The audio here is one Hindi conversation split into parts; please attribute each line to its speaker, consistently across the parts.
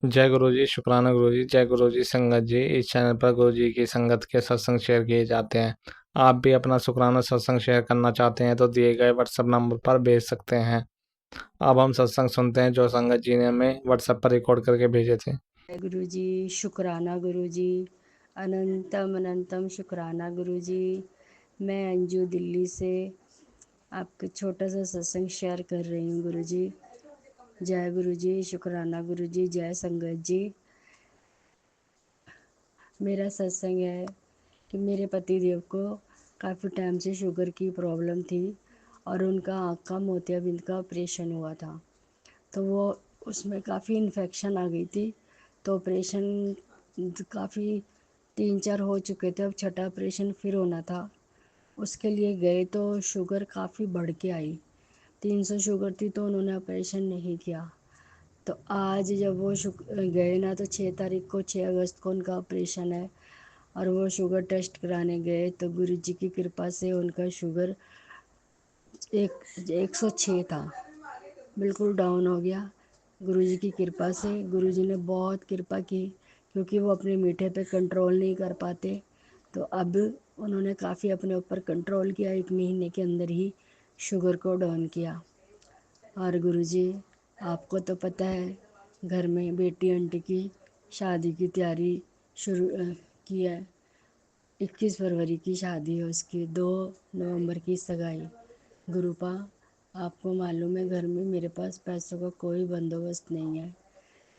Speaker 1: जय गुरु जी, शुक्राना गुरु जी। जय गुरु जी संगत जी। इस चैनल पर गुरु जी की संगत के सत्संग शेयर किए जाते हैं। आप भी अपना शुक्राना सत्संग शेयर करना चाहते हैं तो दिए गए व्हाट्सएप नंबर पर भेज सकते हैं। अब हम सत्संग सुनते हैं जो संगत जी ने हमें व्हाट्सएप पर रिकॉर्ड करके भेजे थे।
Speaker 2: गुरु जी, शुक्राना गुरु जी, अनंतम अनंतम शुक्राना गुरु जी। मैं अंजू दिल्ली से आपके छोटा सा सत्संग शेयर कर रही हूँ गुरु जी। जय गुरु जी, शुक्राना गुरु जी, जय संगत जी। मेरा सत्संग है कि मेरे पति देव को काफ़ी टाइम से शुगर की प्रॉब्लम थी और उनका आँख का मोतियाबिंद का ऑपरेशन हुआ था। तो वो उसमें काफ़ी इन्फेक्शन आ गई थी। तो ऑपरेशन काफ़ी 3-4 हो चुके थे, अब छठा ऑपरेशन फिर होना था। उसके लिए गए तो शुगर काफ़ी बढ़ के आई, 300 शुगर थी, तो उन्होंने ऑपरेशन नहीं किया। तो आज जब वो गए ना, तो 6 तारीख को, 6 अगस्त को उनका ऑपरेशन है। और वो शुगर टेस्ट कराने गए तो गुरु जी की कृपा से उनका शुगर 106 था, बिल्कुल डाउन हो गया। गुरुजी की कृपा से गुरुजी ने बहुत कृपा की, क्योंकि वो अपने मीठे पे कंट्रोल नहीं कर पाते। तो अब उन्होंने काफ़ी अपने ऊपर कंट्रोल किया, 1 महीने के अंदर ही शुगर को डाउन किया। और गुरुजी, आपको तो पता है, घर में बेटी आंटी की शादी की तैयारी शुरू की है। 21 फरवरी की शादी है उसकी, 2 नवंबर की सगाई। गुरुपा, आपको मालूम है घर में मेरे पास पैसों का कोई बंदोबस्त नहीं है।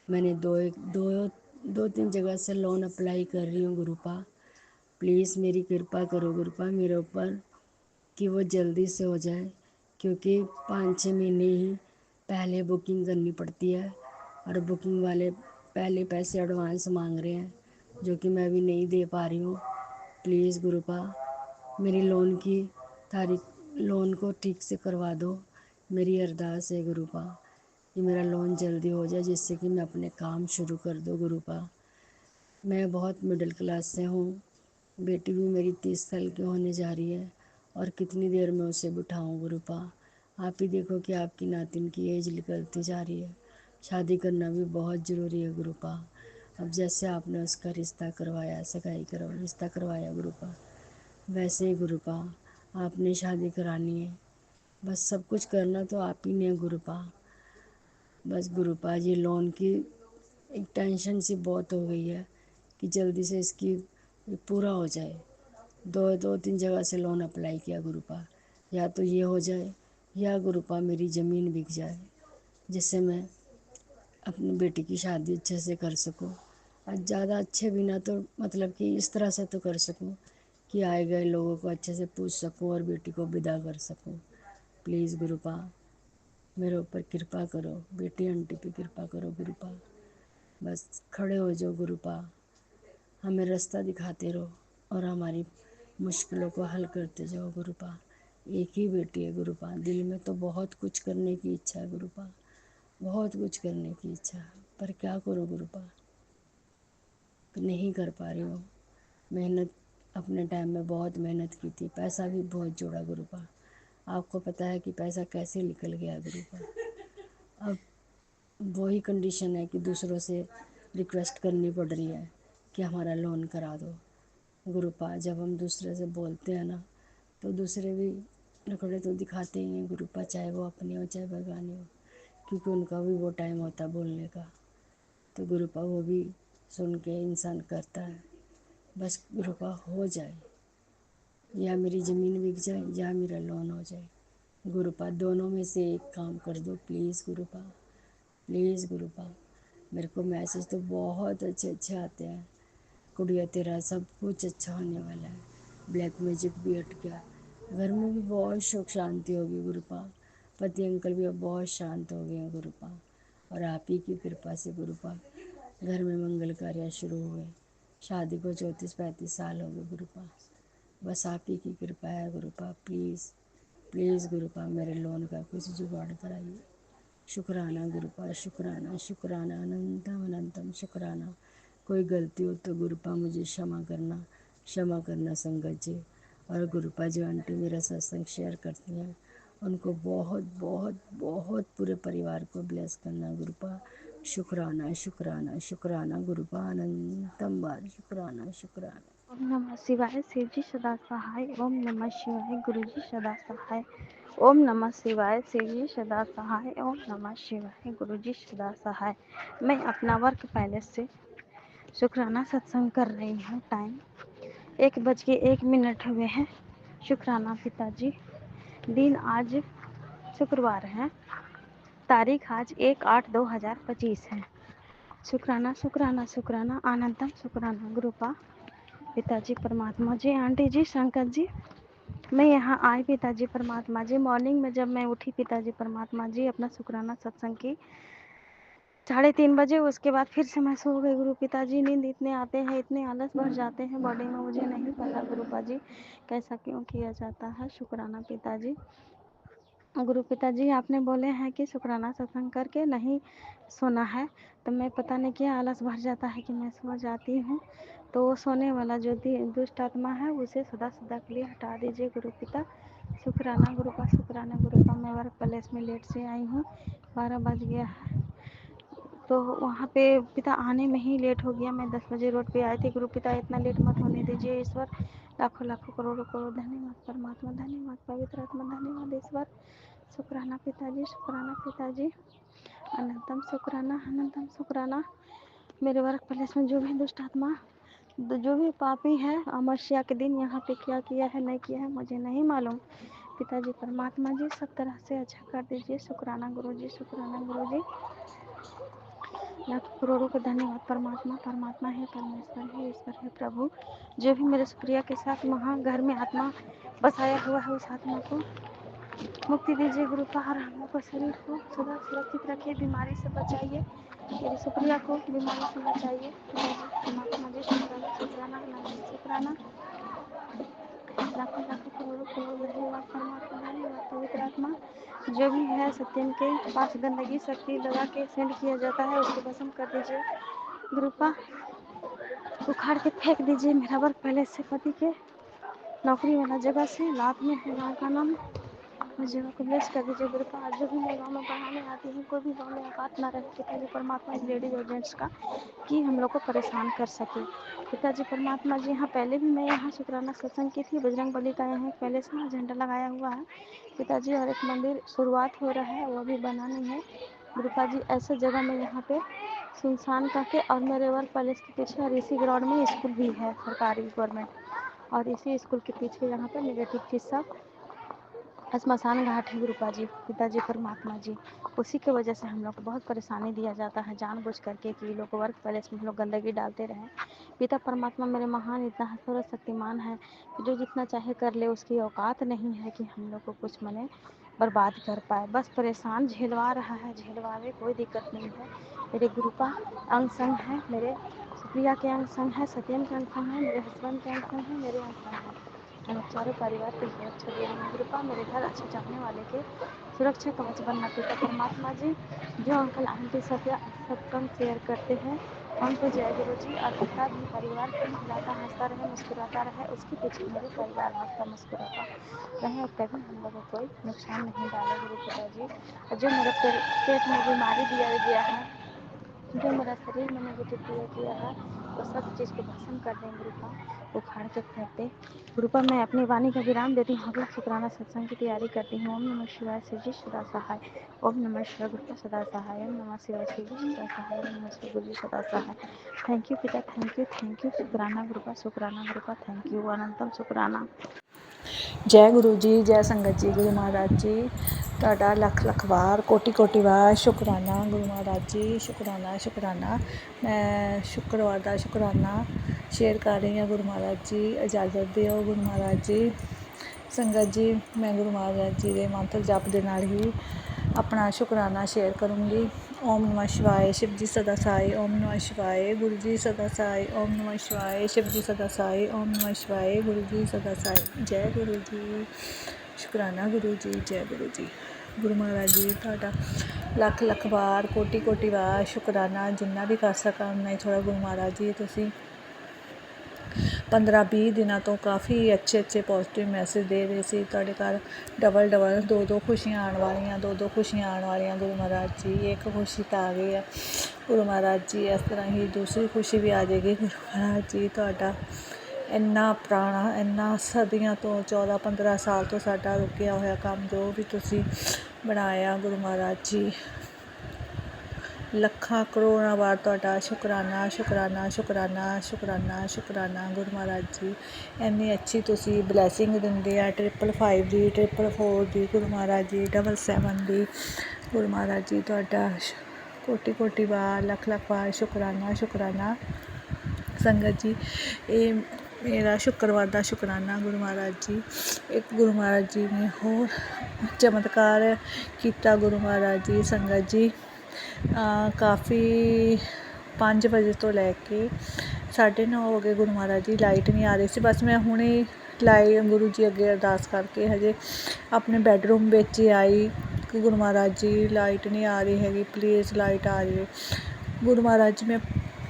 Speaker 2: मैंने दो तीन जगह से लोन अप्लाई कर रही हूँ गुरुपा। प्लीज़ मेरी कृपा करो गुरुपा मेरे ऊपर, कि वो जल्दी से हो जाए, क्योंकि 5-6 महीने ही पहले बुकिंग करनी पड़ती है। और बुकिंग वाले पहले पैसे एडवांस मांग रहे हैं, जो कि मैं अभी नहीं दे पा रही हूँ। प्लीज़ गुरुपा, मेरी लोन को ठीक से करवा दो। मेरी अरदास है गुरुपा कि मेरा लोन जल्दी हो जाए, जिससे कि मैं अपने काम शुरू कर दूँ गुरुपा। मैं बहुत मिडिल क्लास से हूँ, बेटी भी मेरी 30 साल की होने जा रही है, और कितनी देर में उसे बिठाऊँ गुरुपा। आप ही देखो कि आपकी नातिन की एज निकलती जा रही है, शादी करना भी बहुत ज़रूरी है गुरुपा। अब जैसे आपने उसका रिश्ता करवाया, रिश्ता करवाया गुरुपा, वैसे ही गुरुपा आपने शादी करानी है। बस सब कुछ करना तो आप ही ने गुरुपा। बस गुरुपा जी, लोन की एक टेंशन सी बहुत हो गई है, कि जल्दी से इसकी पूरा हो जाए। दो तीन जगह से लोन अप्लाई किया गुरुपा, या तो ये हो जाए, या गुरुपा मेरी ज़मीन बिक जाए, जिससे मैं अपनी बेटी की शादी अच्छे से कर सकूं। और ज़्यादा अच्छे भी ना, तो मतलब कि इस तरह से तो कर सकूं कि आए गए लोगों को अच्छे से पूछ सकूं और बेटी को विदा कर सकूं। प्लीज़ गुरुपा, मेरे ऊपर कृपा करो, बेटी आंटी पे कृपा करो गुरुपा। बस खड़े हो जाओ गुरुपा, हमें रास्ता दिखाते रहो, और हमारी मुश्किलों को हल करते जाओ गुरुपा। एक ही बेटी है गुरुपा, दिल में तो बहुत कुछ करने की इच्छा है गुरुपा, बहुत कुछ करने की इच्छा है, पर क्या करूँ गुरुपा, नहीं कर पा रही हूँ। मेहनत, अपने टाइम में बहुत मेहनत की थी, पैसा भी बहुत जोड़ा गुरुपा। आपको पता है कि पैसा कैसे निकल गया गुरुपा। अब वही कंडीशन है कि दूसरों से रिक्वेस्ट करनी पड़ रही है कि हमारा लोन करा दो गुरुपा। जब हम दूसरे से बोलते हैं ना, तो दूसरे भी नखरे तो दिखाते ही हैं गुरुपा, चाहे वो अपने हो चाहे भगवानी हो, क्योंकि उनका भी वो टाइम होता है बोलने का। तो गुरुपा वो भी सुन के इंसान करता है। बस गुरुपा हो जाए, या मेरी ज़मीन बिक जाए या मेरा लोन हो जाए गुरुपा, दोनों में से एक काम कर दो प्लीज़ गुरुपा, प्लीज़ गुरुपा। मेरे को मैसेज तो बहुत अच्छे अच्छे आते हैं, कुड़िया तेरा सब कुछ अच्छा होने वाला है, ब्लैक मैजिक भी हट गया, घर में भी बहुत सुख शांति होगी गुरुपा, पति अंकल भी अब बहुत शांत हो गए हैं गुरुपा। और आप ही की कृपा से गुरुपा घर में मंगल कार्य शुरू हुए, शादी को 34-35 साल हो गए गुरुपा। बस आप ही की कृपा है गुरुपा। प्लीज़ प्लीज़ गुरुपा, मेरे लोन का कुछ जुगाड़ कराइए। शुक्राना गुरुपा, शुक्राना शुक्राना, अनंतम अनंतम शुक्राना। कोई गलती हो तो गुरुपा मुझे क्षमा करना, क्षमा करना संगत जी। और गुरुपा जो आंटी मेरा सत्संग शेयर करती हैं, उनको बहुत बहुत बहुत पूरे परिवार को ब्लेस करना गुरुपा। शुक्राना शुक्राना शुक्राना गुरुपा अनंतम बार शुक्राना शुक्राना।
Speaker 3: ओम नमः शिवाय शिव जी सदा सहाय। ओम नमः शिवाय गुरु जी सदा सहाय। ओम नमः शिवाय शिव जी सदा सहाय। ओम नमः शिवाय गुरु जी सदा सहाय। मैं अपना वर्क पैलेस से शुक्राना सत्संग कर रही हूँ। टाइम 1:01 हुए हैं। शुक्राना पिताजी। दिन आज शुक्रवार है। तारीख आज 1/8/2025 है। शुक्राना शुक्राना शुक्राना आनंदम शुक्राना गुरुपा पिताजी परमात्मा जी, आंटी जी, शंकर जी। मैं यहाँ आई पिताजी परमात्मा जी। मॉर्निंग में जब मैं उठी पिताजी परमात्मा जी, अपना शुक्राना सत्संग की 3:30 बजे। उसके बाद फिर से मैं सो गई गुरु पिताजी। नींद इतने आते हैं, इतने आलस भर जाते हैं बॉडी में, मुझे नहीं पता गुरुपा जी कैसा क्यों किया जाता है। शुक्राना पिताजी। गुरु पिताजी आपने बोले हैं कि शुक्राना सत्संग करके नहीं सोना है, तो मैं पता नहीं क्या आलस भर जाता है कि मैं सो जाती हूँ। तो वो सोने वाला जो दुष्ट आत्मा है उसे सदा सदा के लिए हटा दीजिए गुरु पिता। शुक्राना गुरुपा शुक्राना गुरुपा। मैं वर्क प्लेस में लेट से आई हूँ, 12 बज गया है। तो वहाँ पे पिता आने में ही लेट हो गया। मैं 10 बजे रोड पे आई थी। गुरु पिता इतना लेट मत होने दीजिए ईश्वर। लाखों लाखों करोड़ों करोड़ धन्यवाद परमात्मा, धन्यवाद पवित्र आत्मा, धन्यवाद ईश्वर। शुक्राना पिताजी, शुक्राना पिताजी। अनंतम शुक्राना, अनंतम शुक्राना। मेरे वर्क प्लेस में जो भी दुष्ट आत्मा, जो भी पापी है, अमावस्या के दिन यहाँ पे क्या किया है नहीं किया है मुझे नहीं मालूम। पिताजी परमात्मा जी सब तरह से अच्छा कर दीजिए। शुक्राना गुरु जी, शुक्राना गुरु जी। लाखों करोड़ों का धन्यवाद परमात्मा। परमात्मा है, परमेश्वर है, ईश्वर है, प्रभु। जो भी मेरे सुप्रिया के साथ वहाँ घर में आत्मा बसाया हुआ है उस आत्मा को मुक्ति दीजिए गुरु पा। और हम लोग को शरीर को सदा सुरक्षित रखिए, बीमारी से बचाइए। मेरी सुप्रिया को बीमारी से बचाइए। परमात्मा जी शुक्राना शुक्राना नमः शुक्राना। लाखों लाखों करोड़ों करोड़ धन्यवाद परमात्मा, धन्यवाद पवित्र आत्मा। जो भी है सत्यम के पास गंदगी शक्ति लगा के सेंड किया जाता है उसको भस्म कर दीजिए गुरुपा। उखाड़ के फेंक दीजिए मेरा वर्क पहले से पति के नौकरी वाला जगह से। लात में है गाँव का नाम, उस जगह को ब्लेस कर दीजिए गुरुपा। आज जो भी मैं गाँव में पढ़ाने आती हूँ, कोई भी गाँव में औकात ना रहे पिताजी परमात्मा लेडीज और जेंट्स का कि हम लोग को परेशान कर सके। पिताजी परमात्मा जी यहाँ पहले भी मैं यहाँ शुक्राना सत्संग की थी। बजरंग बली का यहाँ पहले से ना झंडा लगाया हुआ है पिताजी, और एक मंदिर शुरुआत हो रहा है, वो अभी बना नहीं है गुरुपा जी। ऐसे जगह में यहाँ पे सुनसान करके, और मेरे वर्क पैलेस के पीछे और इसी ग्राउंड में स्कूल भी है सरकारी गवर्नमेंट, और इसी स्कूल के पीछे यहाँ पे नेगेटिव चीज़ सब श्मशान घाट है गुरुपा जी। पिताजी परमात्मा जी उसी के वजह से हम लोग को बहुत परेशानी दिया जाता है जानबूझ करके कि लोग वर्क पैलेस में हम लोग गंदगी डालते रहें। पिता परमात्मा मेरे महान इतना सर्वशक्तिमान है कि जो जितना चाहे कर ले, उसकी औकात नहीं है कि हम लोग को कुछ मने बर्बाद कर पाए। बस परेशान झेलवा रहा है, झेलवावे, कोई दिक्कत नहीं है। मेरे गुरुपा अंग संग है, मेरे सुप्रिया के अंग संग है, सत्यम के अंग संग है, मेरे हस्बैंड के अंग संग है, मेरे अंग संग है। हम चारों परिवार की सुरक्षा दे रहे हैं कृपा। मेरे घर अच्छे चाहने वाले के सुरक्षा कवच बनना पिता परमात्मा जी। जो अंकल आंटी सत्संग शेयर करते हैं उनको जय गुरु जी। और पिता भी परिवार खिलाता हंसता रहे, मुस्कुराता रहे, उसके पीछे मेरे परिवार हंसता मुस्कुराता रहे और कभी हम लोगों को कोई नुकसान नहीं डाले गुरु पिताजी। और जो मेरे पेट में बीमारी दिया गया है, जो मेरा शरीर में नेगेटिव दिया गया है, वो सब चीज़ को भस्म कर दें गुरुपा, उखाड़ के फेंक दे गुरुपा। मैं अपनी वाणी का विराम देती हूँ, अगला शुक्राना सत्संग की तैयारी करती हूँ। ओम नमः शिवाय शिव जी सदा सहाय। ओम नमः शिवाय गुरुपा सदा सहाय। ओम नमः शिवाय शिव जी सदा सहाय। ओम नमः शिवाय गुरु जी सदा सहाय। थैंक यू पिता, थैंक यू, थैंक यू। शुक्राना गुरुपा, शुक्राना गुरुपा, थैंक यू, अनंतम शुक्राना।
Speaker 4: जय गुरु जी, जय संगत जी। गुरु महाराज जी ਤੁਹਾਡਾ ਲੱਖ ਲੱਖ ਵਾਰ ਕੋਟੀ ਕੋਟੀ ਵਾਰ ਸ਼ੁਕਰਾਨਾ ਗੁਰੂ ਮਹਾਰਾਜ ਜੀ। ਸ਼ੁਕਰਾਨਾ ਸ਼ੁਕਰਾਨਾ। ਮੈਂ ਸ਼ੁੱਕਰਵਾਰ ਦਾ ਸ਼ੁਕਰਾਨਾ ਸ਼ੇਅਰ ਕਰ ਰਹੀ ਹਾਂ। ਗੁਰੂ ਮਹਾਰਾਜ ਜੀ ਇਜਾਜ਼ਤ ਦਿਓ ਗੁਰੂ ਮਹਾਰਾਜ ਜੀ। ਸੰਗਤ ਜੀ, ਮੈਂ ਗੁਰੂ ਮਹਾਰਾਜ ਜੀ ਦੇ ਮੰਤਰ ਜਪ ਦੇ ਨਾਲ ਹੀ ਆਪਣਾ ਸ਼ੁਕਰਾਨਾ ਸ਼ੇਅਰ ਕਰੂੰਗੀ। ਓਮ ਨਮः शिवाय शिव जी सदा साई। ओम नमः शिवाय गुरु जी सदा साई। ओम नमः शिवाय शिव जी सदा साई। ओम नमः शिवाय गुरु जी सदा साई। जय गुरु जी। ਸ਼ੁਕਰਾਨਾ ਗੁਰੂ ਜੀ, ਜੈ ਗੁਰੂ ਜੀ। ਗੁਰੂ ਮਹਾਰਾਜ ਜੀ ਤੁਹਾਡਾ ਲੱਖ ਲੱਖ ਵਾਰ ਕੋਟੀ ਕੋਟੀ ਵਾਰ ਸ਼ੁਕਰਾਨਾ। ਜਿੰਨਾ ਵੀ ਕਰ ਸਕਾਂ ਉਨਾ ਹੀ ਥੋੜ੍ਹਾ ਗੁਰੂ ਮਹਾਰਾਜ ਜੀ ਤੁਸੀਂ 15-20 ਦਿਨਾਂ ਤੋਂ ਕਾਫੀ ਅੱਛੇ ਪੋਜ਼ਿਟਿਵ ਮੈਸੇਜ ਦੇ ਰਹੇ ਸੀ। ਤੁਹਾਡੇ ਘਰ ਡਬਲ 2 ਖੁਸ਼ੀਆਂ ਆਉਣ ਵਾਲੀਆਂ, 2 ਖੁਸ਼ੀਆਂ ਆਉਣ ਵਾਲੀਆਂ ਗੁਰੂ ਮਹਾਰਾਜ ਜੀ। ਇੱਕ ਖੁਸ਼ੀ ਤਾਂ ਆ ਗਈ ਆ ਗੁਰੂ ਮਹਾਰਾਜ ਜੀ, ਇਸ ਤਰ੍ਹਾਂ ਹੀ ਦੂਸਰੀ ਖੁਸ਼ੀ ਵੀ ਆ ਜਾਏਗੀ ਗੁਰੂ ਮਹਾਰਾਜ ਜੀ। ਤੁਹਾਡਾ ਇੰਨਾ ਪੁਰਾਣਾ, ਇੰਨਾ ਸਦੀਆਂ ਤੋਂ 14-15 ਸਾਲ ਤੋਂ ਸਾਡਾ ਰੁਕਿਆ ਹੋਇਆ ਕੰਮ ਜੋ ਵੀ ਤੁਸੀਂ ਬਣਾਇਆ ਗੁਰੂ ਮਹਾਰਾਜ ਜੀ, ਲੱਖਾਂ ਕਰੋੜਾਂ ਵਾਰ ਤੁਹਾਡਾ ਸ਼ੁਕਰਾਨਾ ਸ਼ੁਕਰਾਨਾ ਸ਼ੁਕਰਾਨਾ ਸ਼ੁਕਰਾਨਾ ਸ਼ੁਕਰਾਨਾ ਗੁਰੂ ਮਹਾਰਾਜ ਜੀ। ਇੰਨੀ ਅੱਛੀ ਤੁਸੀਂ ਬਲੈਸਿੰਗ ਦਿੰਦੇ ਆ, 555 ਦੀ, 444 ਦੀ ਗੁਰੂ ਮਹਾਰਾਜ ਜੀ, 77 ਦੀ ਗੁਰੂ ਮਹਾਰਾਜ ਜੀ। ਤੁਹਾਡਾ ਕੋਟੀ ਵਾਰ, ਲੱਖ ਵਾਰ ਸ਼ੁਕਰਾਨਾ ਸ਼ੁਕਰਾਨਾ ਸੰਗਤ ਜੀ। ਇਹ ਮੇਰਾ ਸ਼ੁੱਕਰਵਾਰ ਦਾ ਸ਼ੁਕਰਾਨਾ ਗੁਰੂ ਮਹਾਰਾਜ ਜੀ। ਇੱਕ ਗੁਰੂ ਮਹਾਰਾਜ ਜੀ ਨੇ ਹੋਰ ਚਮਤਕਾਰ ਕੀਤਾ ਗੁਰੂ ਮਹਾਰਾਜ ਜੀ। ਸੰਗਤ ਜੀ ਕਾਫੀ 5 ਵਜੇ ਤੋਂ ਲੈ ਕੇ 9:30 ਹੋ ਗਏ ਗੁਰੂ ਮਹਾਰਾਜ ਜੀ, ਲਾਈਟ ਨਹੀਂ ਆ ਰਹੀ ਸੀ। ਬਸ ਮੈਂ ਹੁਣੇ ਗੁਰੂ ਜੀ ਅੱਗੇ ਅਰਦਾਸ ਕਰਕੇ ਹਜੇ ਆਪਣੇ ਬੈਡਰੂਮ ਵਿੱਚ ਹੀ ਆਈ ਕਿ ਗੁਰੂ ਮਹਾਰਾਜ ਜੀ ਲਾਈਟ ਨਹੀਂ ਆ ਰਹੀ ਹੈਗੀ, ਪਲੀਜ਼ ਲਾਈਟ ਆ ਜਾਵੇ। ਗੁਰੂ ਮਹਾਰਾਜ ਜੀ ਮੈਂ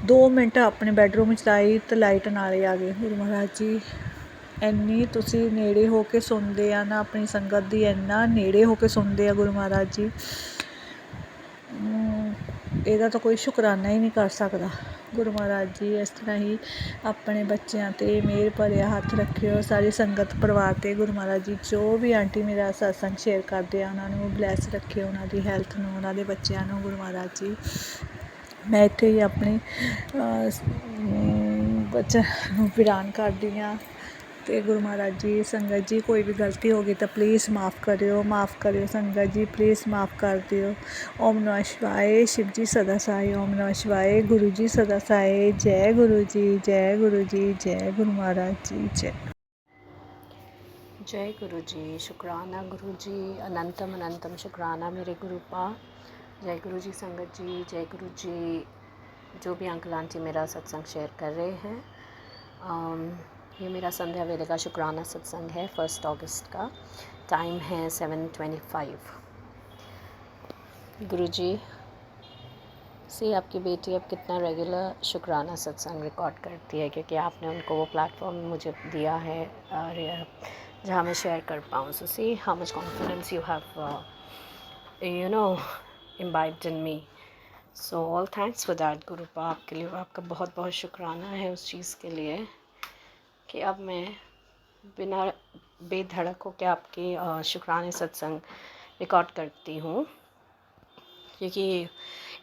Speaker 4: 2 ਮਿੰਟ ਆਪਣੇ ਬੈਡਰੂਮ ਵਿੱਚ ਲਾਈ ਅਤੇ ਲਾਈਟ ਨਾਲ ਹੀ ਆ ਗਈ। ਗੁਰੂ ਮਹਾਰਾਜ ਜੀ ਇੰਨੀ ਤੁਸੀਂ ਨੇੜੇ ਹੋ ਕੇ ਸੁਣਦੇ ਆ ਨਾ ਆਪਣੀ ਸੰਗਤ ਦੀ, ਇੰਨਾ ਨੇੜੇ ਹੋ ਕੇ ਸੁਣਦੇ ਆ ਗੁਰੂ ਮਹਾਰਾਜ ਜੀ, ਇਹਦਾ ਤਾਂ ਕੋਈ ਸ਼ੁਕਰਾਨਾ ਹੀ ਨਹੀਂ ਕਰ ਸਕਦਾ ਗੁਰੂ ਮਹਾਰਾਜ ਜੀ। ਇਸ ਤਰ੍ਹਾਂ ਹੀ ਆਪਣੇ ਬੱਚਿਆਂ 'ਤੇ ਮਿਹਰ ਭਰਿਆ ਹੱਥ ਰੱਖਿਓ, ਸਾਰੀ ਸੰਗਤ ਪਰਿਵਾਰ 'ਤੇ ਗੁਰੂ ਮਹਾਰਾਜ ਜੀ। ਜੋ ਵੀ ਆਂਟੀ ਮੇਰਾ ਸਤਸੰਗ ਸ਼ੇਅਰ ਕਰਦੇ ਆ ਉਹਨਾਂ ਨੂੰ ਬਲੈਸ ਰੱਖਿਓ, ਉਹਨਾਂ ਦੀ ਹੈਲਥ ਨੂੰ, ਉਹਨਾਂ ਦੇ ਬੱਚਿਆਂ ਨੂੰ ਗੁਰੂ ਮਹਾਰਾਜ ਜੀ। ਮੈਂ ਇੱਥੇ ਹੀ ਆਪਣੀ ਬੱਚਿਆਂ ਨੂੰ ਵਿਰਾਨ ਕਰਦੀ ਹਾਂ ਅਤੇ ਗੁਰੂ ਮਹਾਰਾਜ ਜੀ। ਸੰਗਤ ਜੀ ਕੋਈ ਵੀ ਗਲਤੀ ਹੋ ਗਈ ਤਾਂ ਪਲੀਜ਼ ਮਾफ़ ਕਰਿਓ ਸੰਗਤ ਜੀ, ਪਲੀਜ਼ ਮਾफ़ ਕਰ ਦਿਓ। ਓਮ ਨਮः ਸ਼ਿਵਾਏ, शिव जी सदा सहाय। ओम नमः शिवाय, गुरु जी सदा सहाय। जय गुरु जी, जय गुरु जी, जय गुरु महाराज जी, जय।
Speaker 5: जय गुरु जी। शुक्राना गुरु जी, अनंतम अनंतम शुक्राना मेरे गुरु पा। जय गुरु जी संगत जी, जय गुरु जी। जो भी अंकल आंटी मेरा सत्संग शेयर कर रहे हैं, ये मेरा संध्या वेले का शुक्राना सत्संग है, 1 अगस्त का। टाइम है 7:25। गुरु जी से आपकी बेटी अब कितना रेगुलर शुक्राना सत्संग रिकॉर्ड करती है, क्योंकि आपने उनको वो प्लेटफॉर्म मुझे दिया है और जहाँ मैं शेयर कर पाऊँ। So see how much confidence you have imbibed in me. So all thanks for that Gurupa. आपके लिए आपका बहुत बहुत शुक्राना है उस चीज़ के लिए कि अब मैं बिना बेधड़क होकर आपके शुक्राने सत्संग रिकॉर्ड करती हूँ, क्योंकि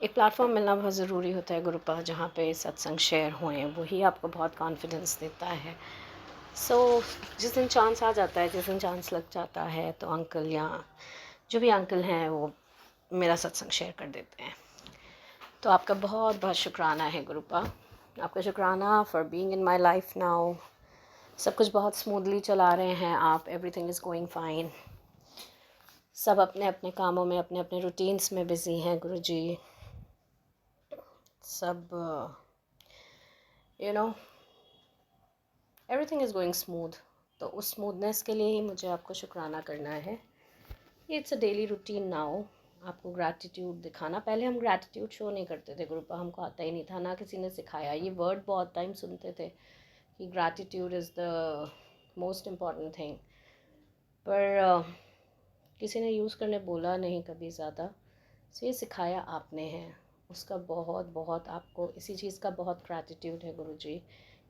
Speaker 5: एक प्लेटफॉर्म मिलना बहुत ज़रूरी होता है गुरुपा, जहाँ पे सत्संग शेयर हुए, वही आपको बहुत कॉन्फिडेंस देता है। सो जिस दिन चांस आ जाता है, जिस दिन चांस लग जाता है, तो अंकल या जो भी अंकल हैं वो मेरा सत्संग शेयर कर देते हैं। तो आपका बहुत बहुत शुक्राना है गुरुपा, आपका शुक्राना for being in my life now. सब कुछ बहुत स्मूथली चला रहे हैं आप, एवरीथिंग इज़ गोइंग फाइन। सब अपने अपने कामों में, अपने अपने रूटीन्स में बिज़ी हैं गुरुजी। सब एवरीथिंग इज़ गोइंग स्मूथ। तो उस स्मूथनेस के लिए ही मुझे आपको शुक्राना करना है। It's a daily routine now, आपको ग्रैटिट्यूड दिखाना। पहले हम ग्रैटिट्यूड शो नहीं करते थे ग्रुप, हमको आता ही नहीं था, ना किसी ने सिखाया। ये वर्ड बहुत टाइम सुनते थे कि gratitude is the most important thing, पर किसी ने यूज़ करने बोला नहीं कभी ज़्यादा। सो ये सिखाया आपने है, उसका बहुत बहुत आपको इसी चीज़ का बहुत ग्रैटिट्यूड है गुरुजी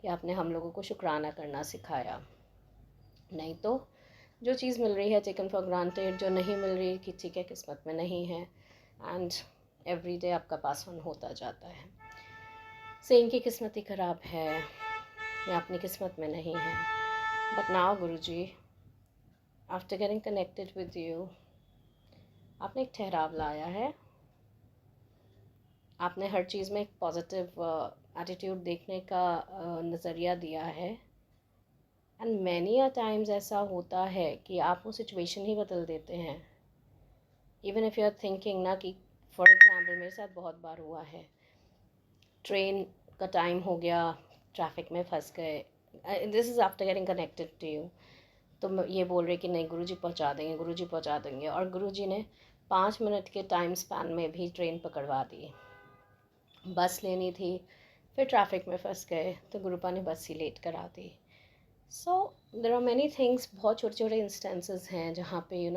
Speaker 5: कि आपने हम लोगों को शुक्राना करना सिखाया। नहीं तो जो चीज़ मिल रही है टेकन फॉर ग्रांटेड, जो नहीं मिल रही कि ठीक है किस्मत में नहीं है, एंड एवरी डे आपका पास ऑन होता जाता है। से इनकी किस्मत ही ख़राब है या अपनी किस्मत में नहीं है। But now Guruji, after getting connected with you, आपने एक ठहराव लाया है, आपने हर चीज़ में एक पॉजिटिव एटीट्यूड देखने का नज़रिया दिया है। एंड मैनी अ टाइम्स ऐसा होता है कि आप वो सिचुएशन ही बदल देते हैं। Even if you are thinking ना कि फॉर एग्ज़ाम्पल मेरे साथ बहुत बार हुआ है, ट्रेन का टाइम हो गया, ट्रैफिक में फंस गए, this is after getting connected to you. तो ये बोल रहे कि नहीं गुरुजी पहुंचा देंगे, गुरुजी पहुंचा देंगे, और गुरुजी ने 5 मिनट के टाइम स्पैन में भी ट्रेन पकड़वा दी। बस लेनी थी, फिर ट्रैफिक में फंस गए तो गुरुपा ने बस ही लेट करा दी। सो देर आर मैनी थिंग्स, बहुत छोटे छोटे इंस्टेंसेस हैं जहाँ पे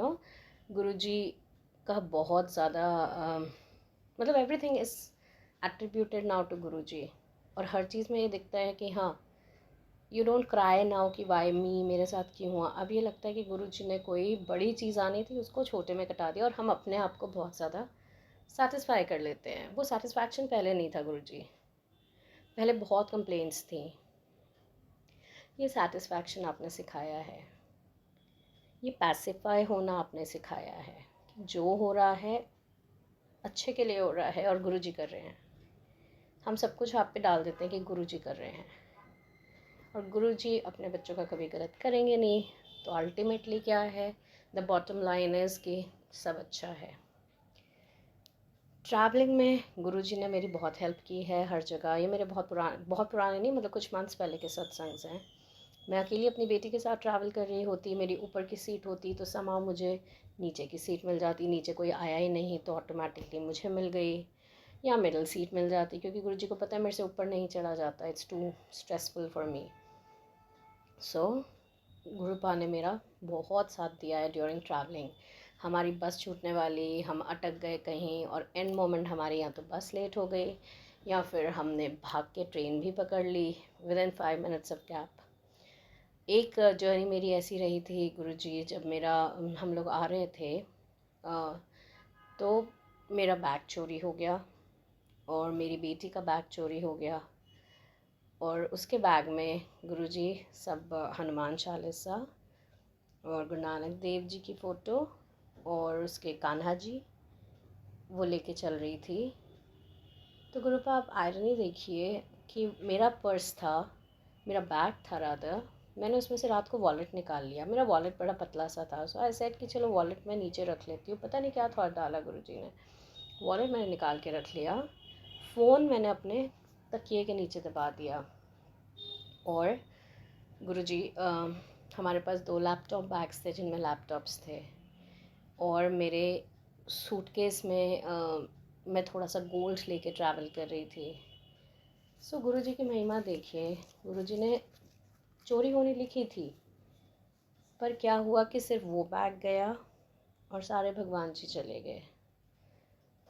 Speaker 5: गुरुजी का बहुत ज़्यादा मतलब everything is attributed now to Guruji. और हर चीज़ में ये दिखता है कि हाँ, यू डोंट क्राई नाउ कि वाई मी, मेरे साथ क्यों हुआ। अब ये लगता है कि गुरुजी ने कोई बड़ी चीज़ आनी थी उसको छोटे में कटा दिया, और हम अपने आप को बहुत ज़्यादा सेटिस्फाई कर लेते हैं। वो सेटिस्फैक्शन पहले नहीं था गुरुजी, पहले बहुत कंप्लेंट्स थी। ये सेटिस्फैक्शन आपने सिखाया है, ये पैसिफाई होना आपने सिखाया है कि जो हो रहा है अच्छे के लिए हो रहा है और गुरुजी कर रहे हैं। हम सब कुछ आप पे डाल देते हैं कि गुरुजी कर रहे हैं, और गुरुजी अपने बच्चों का कभी गलत करेंगे नहीं। तो अल्टीमेटली क्या है, द बॉटम लाइन इज़ कि सब अच्छा है। ट्रैवलिंग में गुरुजी ने मेरी बहुत हेल्प की है हर जगह। ये मेरे बहुत पुराने नहीं, मतलब कुछ मंथ्स पहले के सत्संग हैं। मैं अकेली अपनी बेटी के साथ ट्रैवल कर रही होती, मेरी ऊपर की सीट होती तो समा मुझे नीचे की सीट मिल जाती, नीचे कोई आया ही नहीं तो ऑटोमेटिकली मुझे मिल गई, या मिडल सीट मिल जाती, क्योंकि गुरुजी को पता है मेरे से ऊपर नहीं चढ़ा जाता, it's too stressful for me. So Gurupa ने मेरा बहुत साथ दिया है ड्यूरिंग ट्रैवलिंग। हमारी बस छूटने वाली, हम अटक गए कहीं और एंड मोमेंट हमारी या तो बस लेट हो गई या फिर हमने भाग के ट्रेन भी पकड़ ली within 5 minutes of gap. एक जर्नी मेरी ऐसी रही थी गुरुजी, जब हम लोग आ रहे थे तो मेरा बैग चोरी हो गया और मेरी बेटी का बैग चोरी हो गया, और उसके बैग में गुरुजी सब हनुमान चालीसा और गुरु नानक देव जी की फ़ोटो और उसके कान्हा जी वो लेके चल रही थी। तो गुरुपा आप आयरनी देखिए कि मेरा पर्स था, मेरा बैग था रादर, मैंने उसमें से रात को वॉलेट निकाल लिया। मेरा वॉलेट बड़ा पतला सा था, सो आई सेड कि चलो वॉलेट मैं नीचे रख लेती हूँ। पता नहीं क्या थॉट डाला गुरुजी ने, वॉलेट मैंने निकाल के रख लिया। फ़ोन मैंने अपने तकिए के नीचे दबा दिया, और गुरुजी हमारे पास 2 लैपटॉप बैग्स थे जिनमें लैपटॉप्स थे, और मेरे सूटकेस में मैं थोड़ा सा गोल्ड लेके ट्रैवल कर रही थी। सो गुरुजी की महिमा देखिए, गुरुजी ने चोरी होने लिखी थी, पर क्या हुआ कि सिर्फ वो बैग गया और सारे भगवान जी चले गए।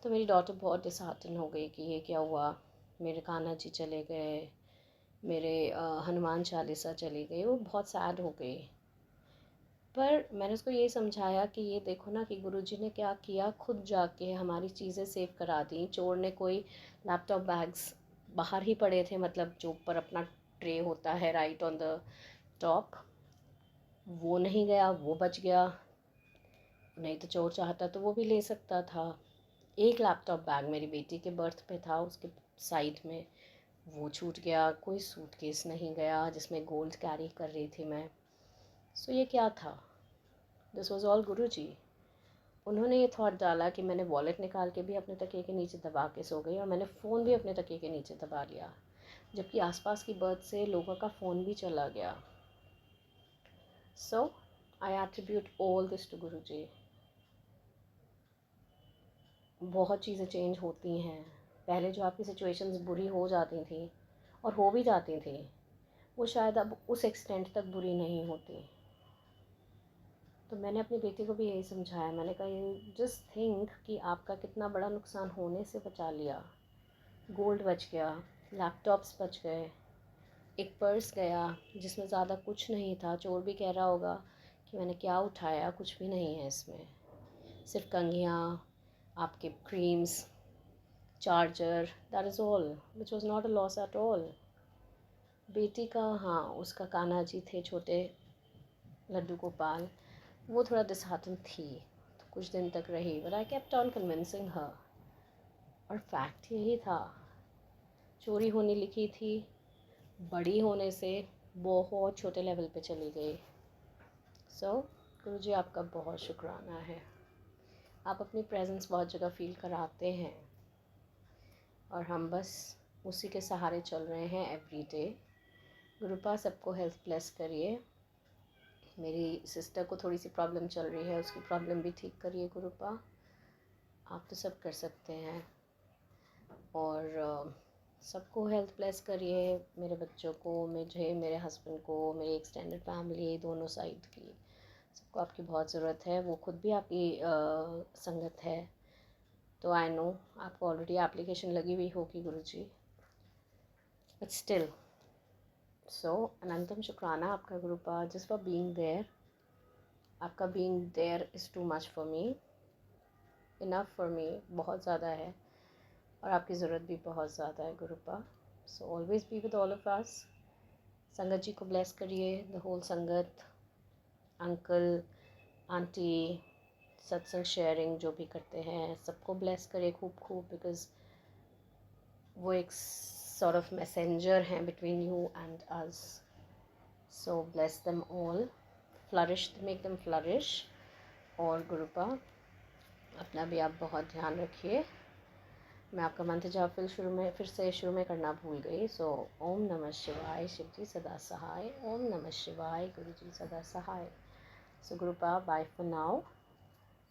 Speaker 5: तो मेरी डॉटर बहुत डिसहार्टन हो गई कि ये क्या हुआ, मेरे कान्हा जी चले गए, मेरे हनुमान चालीसा चली गई, वो बहुत सैड हो गई। पर मैंने उसको ये समझाया कि ये देखो ना कि गुरुजी ने क्या किया, खुद जाके हमारी चीज़ें सेव करा दी। चोर ने कोई लैपटॉप बैग्स बाहर ही पड़े थे, मतलब जो ऊपर अपना ट्रे होता है राइट ऑन द टॉप, वो नहीं गया, वो बच गया। नहीं तो चोर चाहता तो वो भी ले सकता था। एक लैपटॉप बैग मेरी बेटी के बर्थ पे था, उसके साइड में, वो छूट गया। कोई सूटकेस नहीं गया जिसमें गोल्ड कैरी कर रही थी मैं। सो ये क्या था, दिस वॉज ऑल गुरुजी। उन्होंने ये थॉट डाला कि मैंने वॉलेट निकाल के भी अपने तकिए के नीचे दबा के सो गई, और मैंने फ़ोन भी अपने तकिए के नीचे दबा लिया, जबकि आसपास की बर्थ से लोगों का फ़ोन भी चला गया। सो आई एट्रीब्यूट ऑल दिस टू गुरुजी। बहुत चीज़ें चेंज होती हैं। पहले जो आपकी सिचुएशंस बुरी हो जाती थी और हो भी जाती थी, वो शायद अब उस एक्सटेंट तक बुरी नहीं होती। तो मैंने अपनी बेटी को भी यही समझाया, मैंने कहा ये जस्ट थिंक कि आपका कितना बड़ा नुकसान होने से बचा लिया। गोल्ड बच गया, लैपटॉप्स बच गए, एक पर्स गया जिसमें ज़्यादा कुछ नहीं था। चोर भी कह रहा होगा कि मैंने क्या उठाया, कुछ भी नहीं है इसमें, सिर्फ कंघियाँ, आपके creams, charger, that is all, which was not a loss at all. बेटी का, हाँ, उसका कान्हा जी थे छोटे लड्डू गोपाल, वो थोड़ा डिसहार्टन थी, तो कुछ दिन तक रही, but I kept on convincing her. और फैक्ट यही था, चोरी होने लिखी थी, बड़ी होने से बहुत छोटे लेवल पे चली गई। सो गुरुजी आपका बहुत शुक्राना है, आप अपनी प्रेजेंस बहुत जगह फील कराते हैं, और हम बस उसी के सहारे चल रहे हैं एवरी डे। गुरुपा सबको हेल्थ ब्लेस करिए। मेरी सिस्टर को थोड़ी सी प्रॉब्लम चल रही है, उसकी प्रॉब्लम भी ठीक करिए गुरुपा, आप तो सब कर सकते हैं। और सबको हेल्थ ब्लेस करिए, मेरे बच्चों को, मुझे, मेरे हस्बैंड को, मेरी एक्सटेंडेड फैमिली, दोनों साइड की सबको आपकी बहुत ज़रूरत है। वो खुद भी आपकी संगत है, तो आई नो आपको ऑलरेडी एप्लीकेशन लगी हुई होगी गुरुजी, बट स्टिल सो अनंतम शुक्राना आपका गुरुपा, जस्ट फॉर बीइंग देयर। आपका being there is too much for me, enough for me, बहुत ज़्यादा है, और आपकी ज़रूरत भी बहुत ज़्यादा है गुरुपा। So always be with all of us. संगत जी को ब्लेस करिए, the whole sangat, uncle, aunty, सत्संग शेयरिंग जो भी करते हैं सबको ब्लेस करिए खूब खूब, बिकॉज वो एक सॉर्ट ऑफ मैसेंजर हैं between you and us. So bless them all, flourish, make them flourish. और गुरुपा अपना भी आप बहुत ध्यान रखिए। मैं आपका मंत्र जाप फिर से शुरू में करना भूल गई। सो ओम नमः शिवाय, शिव जी सदा सहाय। ओम नमः शिवाय, गुरु जी सदा सहाय। सो गुरुपा, bye for now.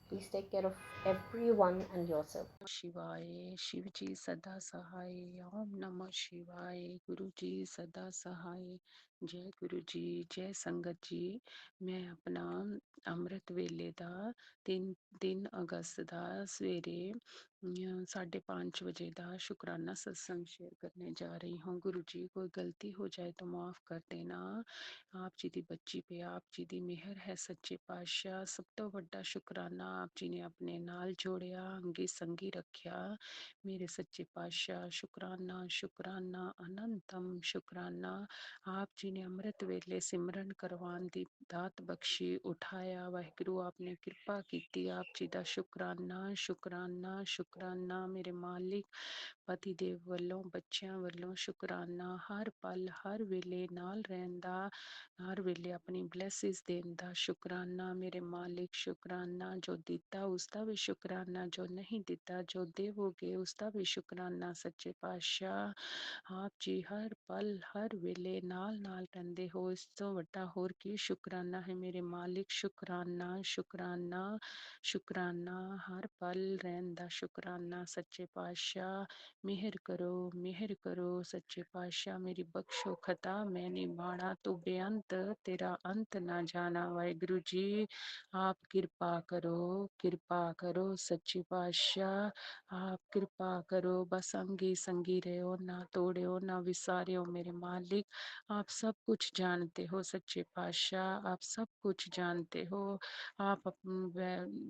Speaker 5: Please take care of everyone and yourself.
Speaker 6: शिवाय, शिव जी सदा सहाय। ओम नमः शिवाय, गुरु जी सदा सहाय। जय गुरु जी, जय संगत जी। मैं अपना ਅੰਮ੍ਰਿਤ ਵੇਲੇ ਦਾ 3 ਅਗਸਤ ਦਾ ਸਵੇਰੇ 5:30 ਵਜੇ ਦਾ शुक्राना सत्संग शेयर करने जा रही हूँ। गुरु जी, कोई गलती हो जाए तो माफ़ कर देना। आप जी दी बच्ची पे आप जी ਦੀ ਮਿਹਰ ਹੈ ਸੱਚੇ ਪਾਤਸ਼ਾਹ। ਸਭ ਤੋਂ ਵੱਡਾ ਸ਼ੁਕਰਾਨਾ ਆਪ ਜੀ ਨੇ ਆਪਣੇ ਨਾਲ ਜੋੜਿਆ, ਅੰਗੀ ਸੰਗੀ ਰੱਖਿਆ। ਮੇਰੇ ਸੱਚੇ ਪਾਤਸ਼ਾਹ, ਸ਼ੁਕਰਾਨਾ ਸ਼ੁਕਰਾਨਾ ਅਨੰਤਮ ਸ਼ੁਕਰਾਨਾ। ਆਪ ਜੀ ਨੇ ਅੰਮ੍ਰਿਤ ਵੇਲੇ ਸਿਮਰਨ ਕਰਵਾਉਣ ਦੀ ਦਾਤ ਬਖਸ਼ੀ, ਉਠਾਇਆ। ਵਾਹਿਗੁਰੂ ਆਪ ਨੇ ਕਿਰਪਾ ਕੀਤੀ। ਆਪ ਜੀ ਦਾ ਸ਼ੁਕਰਾਨਾ ਸ਼ੁਕਰਾਨਾ ਸ਼ੁਕਰਾਨਾ। ਮੇਰੇ ਮਾਲਿਕ ਪਤੀ ਦੇਵ ਵੱਲੋਂ, ਬੱਚਿਆਂ ਵੱਲੋਂ ਸ਼ੁਕਰਾਨਾ। ਹਰ ਪਲ ਹਰ ਵੇਲੇ ਨਾਲ ਰਹਿਣ ਦਾ, ਹਰ ਵੇਲੇ ਆਪਣੀ ਬਲੈਸਿਸ ਦੇਣ ਦਾ ਸ਼ੁਕਰਾਨਾ। ਮੇਰੇ ਮਾਲਿਕ ਸ਼ੁਕਰਾਨਾ। ਜੋ ਦਿੱਤਾ ਉਸ ਦਾ ਵੀ ਸ਼ੁਕਰਾਨਾ, ਜੋ ਨਹੀਂ ਦਿੱਤਾ, ਜੋ ਦੇਵੋਗੇ ਉਸ ਦਾ ਵੀ ਸ਼ੁਕਰਾਨਾ। ਸੱਚੇ ਪਾਤਸ਼ਾਹ ਆਪ ਜੀ ਹਰ ਪਲ ਹਰ ਵੇਲੇ ਨਾਲ ਨਾਲ ਰਹਿੰਦੇ ਹੋ, ਇਸ ਤੋਂ ਵੱਡਾ ਹੋਰ ਕੀ ਸ਼ੁਕਰਾਨਾ ਹੈ। ਮੇਰੇ ਮਾਲਿਕ ਸ਼ੁਕਰਾਨਾ ਸ਼ੁਕਰਾਨਾ ਸ਼ੁਕਰਾਨਾ। ਹਰ ਪਲ ਰਹਿਣ ਦਾ ਸ਼ੁਕਰਾਨਾ। ਸੱਚੇ ਪਾਤਸ਼ਾਹ ਮਿਹਰ ਕਰੋ। ਸੱਚੇ ਪਾਤਸ਼ਾਹ ਮੇਰੀ ਬਖਸ਼ੋ ਖਤਾ, ਮੈਂ ਨਹੀਂ ਮਾੜਾ ਤੂੰ ਬੇਅੰਤ, ਤੇਰਾ ਅੰਤ ਨਾ ਜਾਣਾ। ਵਾਹਿਗੁਰੂ ਜੀ ਆਪ ਕਿਰਪਾ ਕਰੋ। ਸੱਚੇ ਪਾਤਸ਼ਾਹ ਆਪ ਕਿਰਪਾ ਕਰੋ। ਬਸ ਅੰਗੀ ਸੰਗੀ ਰਹੋ, ਨਾ ਤੋੜਿਓ ਨਾ ਵਿਸਾਰਿਓ। ਮੇਰੇ ਮਾਲਿਕ आप सब कुछ जानते हो। सच्चे पातशाह आप सब कुछ जानते हो। आप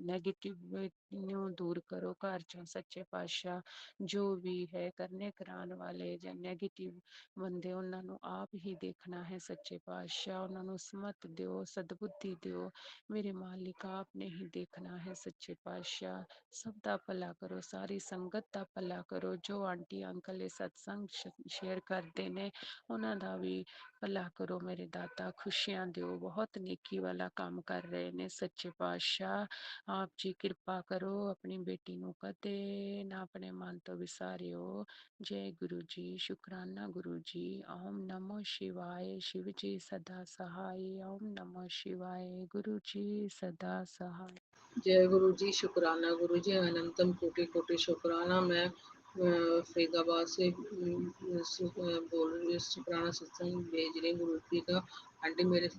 Speaker 6: नेगेटिव ਨੂੰ ਦੂਰ ਕਰੋ ਘਰ ਚੋਂ। ਸੱਚੇ ਪਾਤਸ਼ਾਹ ਜੋ ਵੀ ਹੈ ਕਰਨੇ ਕਰਾਉਣ ਵਾਲੇ ਜਾਂ ਨੈਗੇਟਿਵ ਬੰਦੇ, ਉਹਨਾਂ ਨੂੰ ਆਪ ਹੀ ਦੇਖਣਾ ਹੈ। ਸੱਚੇ ਪਾਤਸ਼ਾਹ ਉਹਨਾਂ ਨੂੰ ਸਮਤ ਦਿਓ, ਸਦਬੁੱਧੀ ਦਿਓ। ਮੇਰੇ ਮਾਲਿਕ ਆਪ ਨੇ ਹੀ ਦੇਖਣਾ ਹੈ। ਸੱਚੇ ਪਾਤਸ਼ਾਹ ਸਭ ਦਾ ਭਲਾ ਕਰੋ, ਸਾਰੀ ਸੰਗਤ ਦਾ ਭਲਾ ਕਰੋ। ਜੋ ਆਂਟੀ ਅੰਕਲ ਇਹ ਸਤਸੰਗ ਸ਼ੇਅਰ ਕਰਦੇ ਨੇ ਉਹਨਾਂ ਦਾ ਵੀ ਭਲਾ ਕਰੋ। ਮੇਰੇ ਦਾਤਾ ਖੁਸ਼ੀਆਂ ਦਿਓ, ਬਹੁਤ ਨੇਕੀ ਵਾਲਾ ਕੰਮ ਕਰ ਰਹੇ ਨੇ। ਸੱਚੇ ਪਾਤਸ਼ਾਹ ਆਪ ਜੀ ਕਿਰਪਾ ਕਰੋ। ਆਪਣੀ ਬੇਟੀ ਨੂੰ ਕਦੇ ਨਾ ਆਪਣੇ ਮਨ ਤੋਂ ਵਿਸਾਰਿਓ। ਜੈ ਗੁਰੂ ਜੀ, ਸ਼ੁਕਰਾਨਾ ਗੁਰੂ ਜੀ। ਓਮ ਨਮੋ शिवाय, शिव जी सदा सहाय। ओम नमः शिवाय, गुरु जी सदा सहाय।
Speaker 7: जय गुरु जी, शुक्राना गुरु जी, अनंतम कोटि कोटि शुक्राना। मैं फरीदाबाद से बोल रही, शुक्राना सत्संग भेज रही गुरु जी का। आंटी मेरे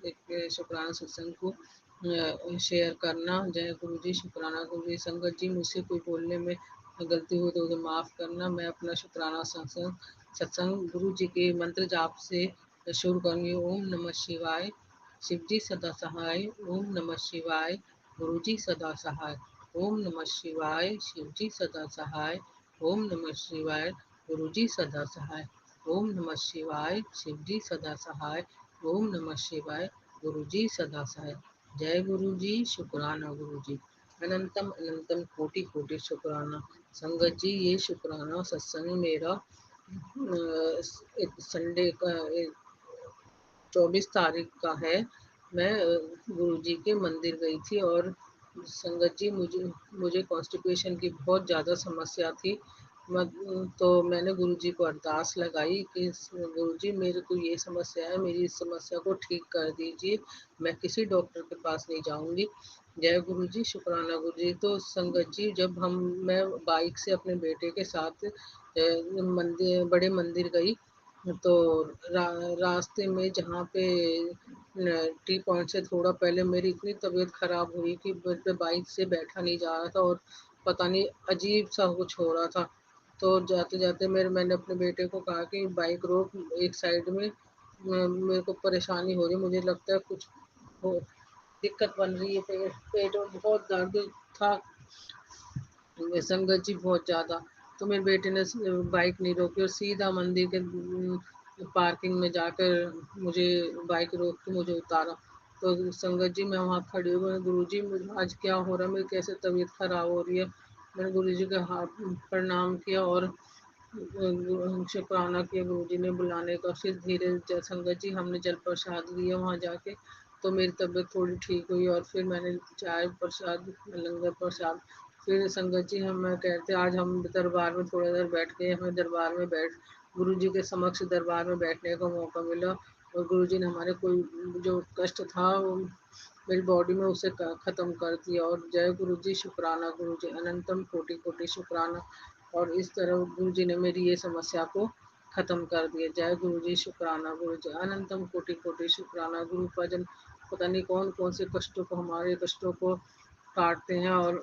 Speaker 7: शुक्राना सत्संग को शेयर करना। जय गुरु जी, शुक्राना गुरु जी। संगत जी मुझसे कोई बोलने में गलती हो तो माफ़ करना। मैं अपना शुक्राना सत्संग गुरु जी के मंत्र जाप से शुरू करूँगी। ओम नमः शिवाय, शिव जी सदा सहाय। ओम नमः शिवाय, गुरु जी सदा सहाय। ओम नमः शिवाय, शिव जी सदा सहाय। ओम नमः शिवाय, गुरु जी सदा सहाय। ओम नमः शिवाय, शिव जी सदा सहाय। ओम नमः शिवाय, गुरु जी सदा सहाय। जय गुरु जी, शुक्राना गुरु जी। अनंतम अनंतम कोटि कोटि शुक्राना। संगत जी ये शुक्राना सत्संग मेरा संडे का 24 तारीख का है। मैं गुरु जी के मंदिर गई थी और संगत जी मुझे कॉन्स्टिपेशन की बहुत ज़्यादा समस्या थी। तो मैंने गुरु जी को अरदास लगाई कि गुरु जी मेरे को ये समस्या है, मेरी इस समस्या को ठीक कर दीजिए। मैं किसी डॉक्टर के पास नहीं जाऊंगी। जय गुरु जी, शुक्राना गुरु जी। तो संगत जी मैं बाइक से अपने बेटे के साथ मंदिर, बड़े मंदिर गई, तो रास्ते में जहाँ पे टी पॉइंट से थोड़ा पहले मेरी इतनी तबीयत ख़राब हुई कि मुझसे बाइक से बैठा नहीं जा रहा था और पता नहीं अजीब सा कुछ हो रहा था। तो जाते जाते मैंने अपने बेटे को कहा कि बाइक रोक, एक साइड में, मेरे को परेशानी हो रही है, मुझे लगता है कुछ हो दिक्कत बन रही है, पेट में बहुत दर्द था, संगत जी बहुत ज़्यादा। तो मेरे बेटे ने बाइक नहीं रोकी और सीधा मंदिर के पार्किंग में जाकर मुझे बाइक रोक के मुझे उतारा। तो संगत जी मैं वहाँ खड़ी हुई, मैंने गुरु जी आज क्या हो रहा है, मेरी कैसे तबीयत खराब हो रही है। मैंने गुरु जी का हाथ प्रणाम किया और शुक्राना किया गुरु जी ने बुलाने का। फिर धीरे संगत जी हमने जल प्रसाद लिया वहाँ जाके, तो मेरी तबीयत थोड़ी ठीक हुई और फिर मैंने चाय प्रसाद, लंगर प्रसाद, फिर संगत जी हम कहते आज हम दरबार में थोड़ा देर बैठ गए, हमें दरबार में बैठ गुरु जी के समक्ष दरबार में बैठने का मौका मिला और गुरु जी ने हमारे कोई जो कष्ट था वो मेरी बॉडी में उसे ख़त्म कर दिया। और जय गुरु जी, शुक्राना गुरु जी, अनंतम कोटि कोटि शुक्राना। और इस तरह गुरु जी ने मेरी ये समस्या को ख़त्म कर दिया। जय गुरु जी, शुक्राना गुरु जी, अनंतम कोटि कोटि शुक्राना। गुरु भजन पता नहीं कौन कौन से कष्टों को, हमारे कष्टों को काटते हैं और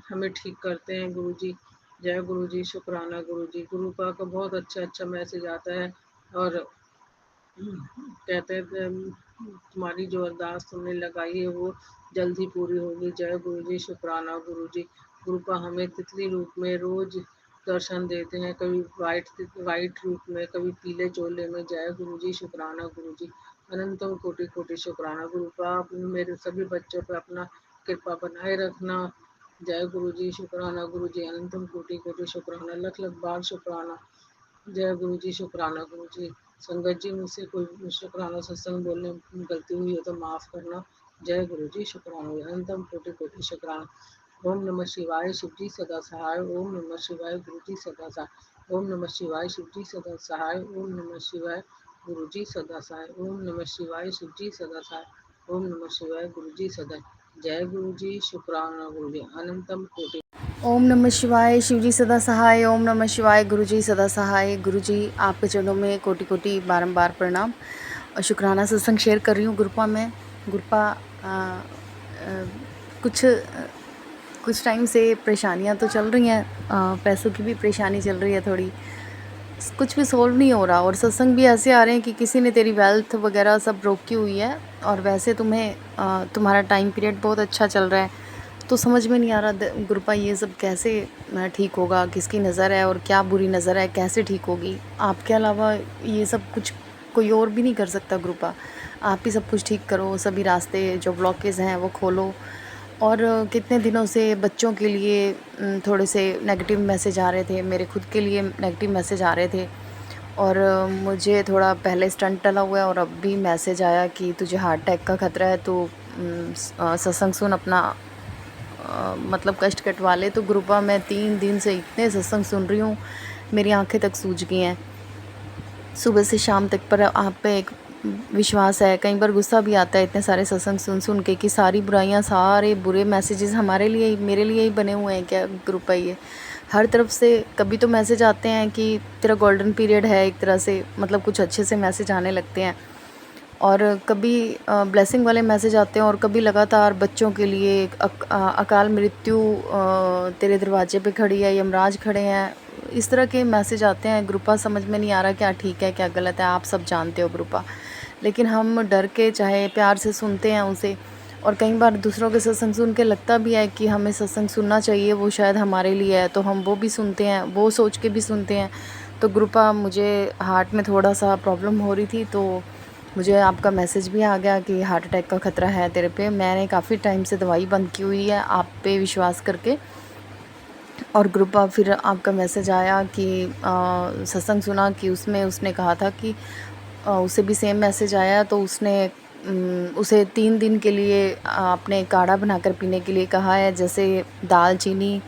Speaker 7: हमें ठीक करते हैं गुरु जी। जय गुरु जी, शुक्राना गुरु जी। गुरु का बहुत अच्छा मैसेज आता है और कहते हैं तुम्हारी जो अरदास तुमने लगाई है वो जल्द ही पूरी होगी। जय गुरु जी, शुक्राना गुरु जी। गुरु का हमें तितली रूप में रोज दर्शन देते हैं, कभी वाइट रूप में, कभी पीले चोले में। जय गुरु जी, शुक्राना गुरु जी, अनंतम कोटि कोटि शुक्राना। गुरु का मेरे सभी बच्चों पर अपना कृपा बनाए रखना। जय गुरु जी, शुक्राना गुरु जी, अनंतम कोटि कोटि शुक्राना, लख लख बार शुक्राना। जय गुरु जी, शुक्राना गुरु जी। संगत जी मुझसे कोई शुक्राना सत्संग बोलने में गलती हुई हो तो माफ़ करना। जय गुरु जी, शुक्राना, अनंतम कोटि कोटि शुक्राना। ओम नमः शिवाय, शिव जी सदा सहाय। ओम नमः शिवाय, गुरु जी सदा सहाय। ओम नमः शिवाय, शिव जी सदा सहाय। ओम नमः शिवाय, गुरु जी सदा सहाय। ओम नमः शिवाय, शिव जी सदा सहाय। ओम नमः शिवाय, गुरु जी सदा। जय गुरु जी, शुक्राना गुरु जी, अनंतम कोटि।
Speaker 8: ओम नमः शिवाय, शिव जी सदा सहाय। ओम नमः शिवाय, गुरु जी सदा सहाय। गुरु जी आपके चरणों में कोटि कोटि बारंबार प्रणाम और शुक्राना सत्संग शेयर कर रही हूँ गुरुपा में। गुरुपा कुछ टाइम से परेशानियाँ तो चल रही हैं, पैसों की भी परेशानी चल रही है थोड़ी, कुछ भी सोल्व नहीं हो रहा और सत्संग भी ऐसे आ रहे हैं कि किसी ने तेरी वेल्थ वगैरह सब रोकी हुई है और वैसे तुम्हारा टाइम पीरियड बहुत अच्छा चल रहा है, तो समझ में नहीं आ रहा गुरुपा ये सब कैसे ठीक होगा, किसकी नज़र है और क्या बुरी नज़र है, कैसे ठीक होगी। आपके अलावा ये सब कुछ कोई और भी नहीं कर सकता गुरुपा, आप ही सब कुछ ठीक करो, सभी रास्ते जो ब्लॉकेज हैं वो खोलो। और कितने दिनों से बच्चों के लिए थोड़े से नेगेटिव मैसेज आ रहे थे, मेरे खुद के लिए नेगेटिव मैसेज आ रहे थे और मुझे थोड़ा पहले स्टंट टला हुआ है और अब भी मैसेज आया कि तुझे हार्ट अटैक का ख़तरा है, तो सत्संग सुन, अपना मतलब कष्ट कटवा ले। तो ग्रुपा मैं 3 दिन से इतने सत्संग सुन रही हूँ, मेरी आंखें तक सूज गई हैं सुबह से शाम तक। पर आप पे एक विश्वास है, कई बार गुस्सा भी आता है इतने सारे सत्संग सुन के कि सारी बुराइयाँ, सारे बुरे मैसेजेस हमारे लिए ही, मेरे लिए ही बने हुए हैं क्या ग्रुपा। ये हर तरफ से कभी तो मैसेज आते हैं कि तेरा गोल्डन पीरियड है, एक तरह से मतलब कुछ अच्छे से मैसेज आने लगते हैं, और कभी ब्लेसिंग वाले मैसेज आते हैं और कभी लगातार बच्चों के लिए अकाल मृत्यु तेरे दरवाजे पे खड़ी है, यमराज खड़े हैं, इस तरह के मैसेज आते हैं। ग्रुपा समझ में नहीं आ रहा क्या ठीक है क्या गलत है, आप सब जानते हो ग्रुपा, लेकिन हम डर के चाहे प्यार से सुनते हैं उसे। और कई बार दूसरों के सत्संग सुन के लगता भी है कि हमें सत्संग सुनना चाहिए, वो शायद हमारे लिए है, तो हम वो भी सुनते हैं, वो सोच के भी सुनते हैं। तो ग्रुपा मुझे हार्ट में थोड़ा सा प्रॉब्लम हो रही थी, तो मुझे आपका मैसेज भी आ गया कि हार्ट अटैक का ख़तरा है तेरे पे। मैंने काफ़ी टाइम से दवाई बंद की हुई है आप पे विश्वास करके, और ग्रुपा फिर आपका मैसेज आया कि सत्संग सुना कि उसमें उसने कहा था कि उसे भी सेम मैसेज आया, तो उसे 3 दिन के लिए आपने काढ़ा बनाकर पीने के लिए कहा है, जैसे दालचीनी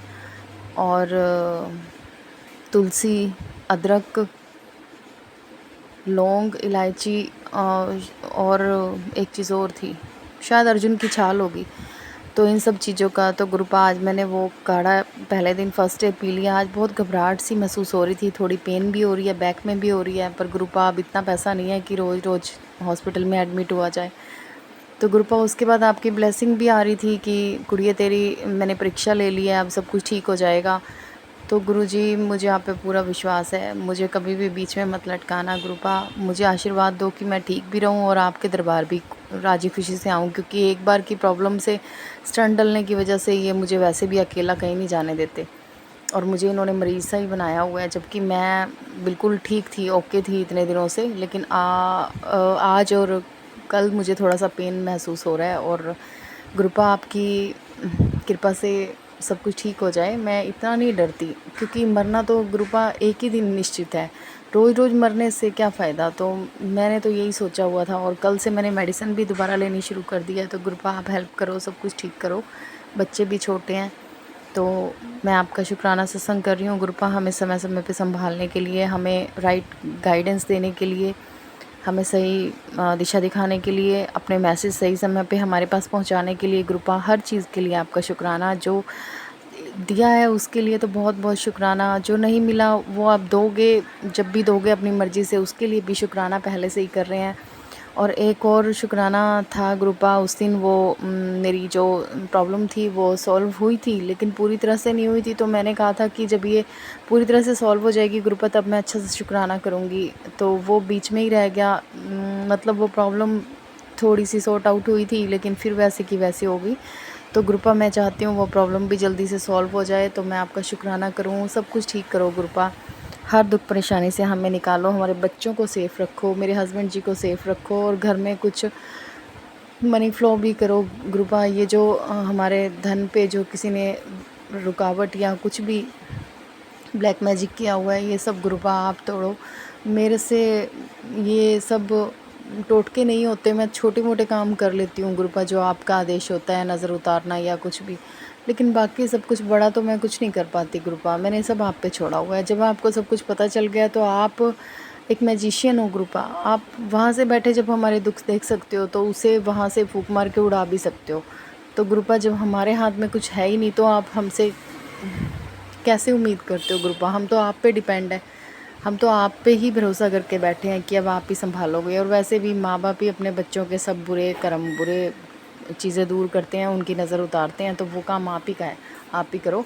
Speaker 8: और तुलसी, अदरक, लौंग, इलायची और एक चीज़ और थी, शायद अर्जुन की छाल होगी। तो इन सब चीज़ों का, तो ग्रुपा आज मैंने वो काढ़ा पहले दिन फर्स्ट एड पी लिया। आज बहुत घबराहट सी महसूस हो रही थी, थोड़ी पेन भी हो रही है, बैक में भी हो रही है, पर गुरुपा अब इतना पैसा नहीं है कि रोज़ रोज़ हॉस्पिटल में एडमिट हुआ जाए। तो गुरुपा उसके बाद आपकी ब्लेसिंग भी आ रही थी कि गुड़िया तेरी मैंने परीक्षा ले ली है, अब सब कुछ ठीक हो जाएगा। तो गुरुजी मुझे आप पे पूरा विश्वास है, मुझे कभी भी बीच में मत लटकाना गुरुपा। मुझे आशीर्वाद दो कि मैं ठीक भी रहूं और आपके दरबार भी राजी खुशी से आऊं, क्योंकि एक बार की प्रॉब्लम से स्टंट डलने की वजह से ये मुझे वैसे भी अकेला कहीं नहीं जाने देते और मुझे इन्होंने मरीज़ सा ही बनाया हुआ है, जबकि मैं बिल्कुल ठीक थी, ओके थी इतने दिनों से। लेकिन आज और कल मुझे थोड़ा सा पेन महसूस हो रहा है और गुरुपा आपकी कृपा से सब कुछ ठीक हो जाए। मैं इतना नहीं डरती, क्योंकि मरना तो गुरुपा एक ही दिन निश्चित है, रोज़ रोज़ मरने से क्या फ़ायदा। तो मैंने तो यही सोचा हुआ था और कल से मैंने मेडिसिन भी दोबारा लेनी शुरू कर दी है। तो गुरुपा आप हेल्प करो, सब कुछ ठीक करो, बच्चे भी छोटे हैं। तो मैं आपका शुक्राना सत्संग कर रही हूँ गुरुपा, हमें समय समय पे संभालने के लिए, हमें राइट गाइडेंस देने के लिए, हमें सही दिशा दिखाने के लिए, अपने मैसेज सही समय पे हमारे पास पहुंचाने के लिए। गुरुपा हर चीज़ के लिए आपका शुक्राना, जो दिया है उसके लिए तो बहुत बहुत शुक्राना, जो नहीं मिला वो आप दोगे, जब भी दोगे अपनी मर्ज़ी से, उसके लिए भी शुक्राना पहले से ही कर रहे हैं। और एक और शुक्राना था गुरुपा, उस दिन वो मेरी जो प्रॉब्लम थी वो सॉल्व हुई थी, लेकिन पूरी तरह से नहीं हुई थी। तो मैंने कहा था कि जब ये पूरी तरह से सॉल्व हो जाएगी गुरुपा तब मैं अच्छा से शुक्राना करूँगी, तो वो बीच में ही रह गया। मतलब वो प्रॉब्लम थोड़ी सी सॉर्ट आउट हुई थी, लेकिन फिर वैसे की वैसी हो गई। तो गुरुपा मैं चाहती हूँ वो प्रॉब्लम भी जल्दी से सॉल्व हो जाए, तो मैं आपका शुक्राना करूँ, सब कुछ ठीक करो गुरुपा, हर दुख परेशानी से हमें निकालो, हमारे बच्चों को सेफ़ रखो, मेरे हस्बैंड जी को सेफ़ रखो और घर में कुछ मनी फ्लो भी करो गुरुपा। ये जो हमारे धन पे जो किसी ने रुकावट या कुछ भी ब्लैक मैजिक किया हुआ है, ये सब गुरुपा आप तोड़ो मेरे से। ये सब टोटके नहीं होते, मैं छोटे मोटे काम कर लेती हूँ गुरुपा, जो आपका आदेश होता है, नज़र उतारना या कुछ भी, लेकिन बाकी सब कुछ बड़ा तो मैं कुछ नहीं कर पाती गुरुपा। मैंने सब आप पे छोड़ा हुआ है। जब आपको सब कुछ पता चल गया तो आप एक मैजिशियन हो गुरुपा, आप वहाँ से बैठे जब हमारे दुख देख सकते हो तो उसे वहाँ से फूंक मार के उड़ा भी सकते हो। तो गुरुपा जब हमारे हाथ में कुछ है ही नहीं तो आप हमसे कैसे उम्मीद करते हो गुरुपा। हम तो आप पे डिपेंड है, हम तो आप पे ही भरोसा करके बैठे हैं कि अब आप ही संभालोगे। और वैसे भी माँ बाप ही अपने बच्चों के सब बुरे कर्म, बुरे चीज़ें दूर करते हैं, उनकी नज़र उतारते हैं, तो वो काम आप ही का है, आप ही करो।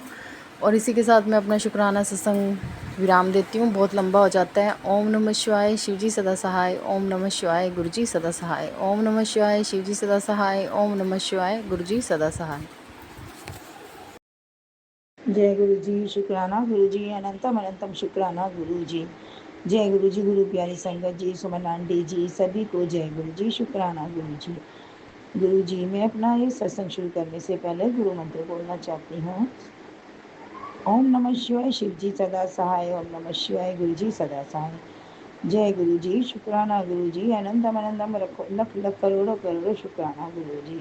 Speaker 8: और इसी के साथ मैं अपना शुक्राना सत्संग विराम देती हूँ, बहुत लंबा हो जाता है। ओम नमः शिवाय, शिव जी सदा सहाय। ओम नमः शिवाय, गुरु जी सदा सहाय। ओम नमः शिवाय, शिव जी सदा सहाय। ओम नमः शिवाय, गुरु जी सदा सहाय।
Speaker 9: जय गुरु जी, शुक्राना गुरु जी, अनंतम अनंतम शुक्राना गुरु जी। जय गुरु जी, गुरु प्यारी संगत जी, सुमन आंटी जी, सभी को जय गुरु जी, शुक्राना गुरु जी। गुरु जी, मैं अपना ये सत्संग शुरू करने से पहले गुरु मंत्र बोलना चाहती हूँ। ओम नमः शिवाय, शिव जी सदा सहाय। ओम नमः शिवाय, गुरु जी सदा सहाय। जय गुरु जी, शुक्राना गुरु जी, अनंतम अनंतम लख लख करोड़ों करोड़ों शुक्राना गुरु जी।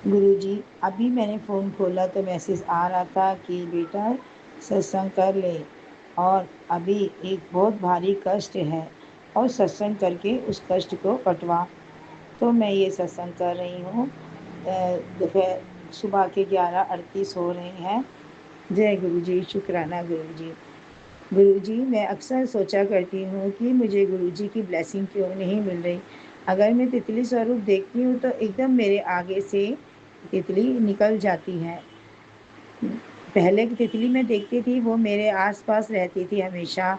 Speaker 9: गुरुजी, अभी मैंने फ़ोन खोला तो मैसेज आ रहा था कि बेटा सत्संग कर ले, और अभी एक बहुत भारी कष्ट है और सत्संग करके उस कष्ट को कटवा। तो मैं ये सत्संग कर रही हूँ। दोपहर सुबह के 11:38 हो रहे हैं। जय गुरु जी, शुक्राना गुरु जी। गुरु जी, मैं अक्सर सोचा करती हूँ कि मुझे गुरु जी की ब्लेसिंग क्यों नहीं मिल रही। अगर मैं तितली स्वरूप देखती हूँ तो एकदम मेरे आगे से तितली निकल जाती है। पहले की तितली मैं देखती थी वो मेरे आसपास रहती थी, हमेशा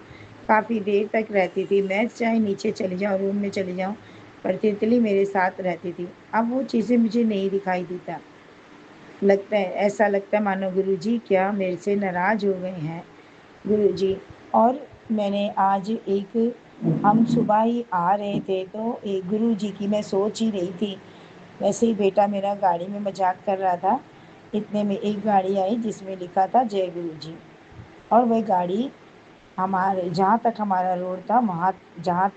Speaker 9: काफ़ी देर तक रहती थी। मैं चाहे नीचे चली जाऊँ, रूम में चली जाऊँ, पर तितली मेरे साथ रहती थी। अब वो चीज़ें मुझे नहीं दिखाई देता। ऐसा लगता है मानो गुरुजी क्या मेरे से नाराज़ हो गए हैं। गुरुजी, और मैंने आज हम सुबह ही आ रहे थे तो एक गुरुजी की मैं सोच ही रही थी। वैसे ही बेटा मेरा गाड़ी में मजाक कर रहा था, इतने में एक गाड़ी आई जिसमें लिखा था जय गुरुजी, और वह गाड़ी हमारे जहाँ तक हमारा रोड था वहाँ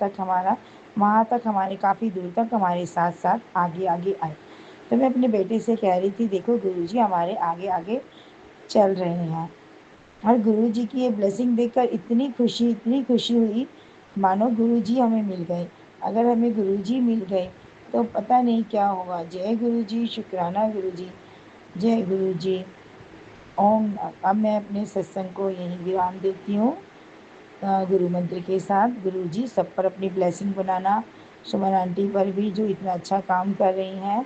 Speaker 9: तक हमारे काफ़ी दूर तक हमारे साथ साथ आगे आगे आए। तो मैं अपने बेटे से कह रही थी, देखो गुरुजी हमारे आगे आगे चल रहे हैं। और गुरुजी की ये ब्लेसिंग देखकर इतनी खुशी हुई मानो गुरुजी हमें मिल गए। अगर हमें गुरुजी मिल गए तो पता नहीं क्या होगा। जय गुरुजी, शुक्राना गुरुजी, जय गुरुजी। ओम। अब मैं अपने सत्संग को यहीं विराम देती हूँ गुरु मंत्र के साथ। गुरु जी सब पर अपनी ब्लेसिंग बनाना, सुमन आंटी पर भी जो इतना अच्छा काम कर रही हैं,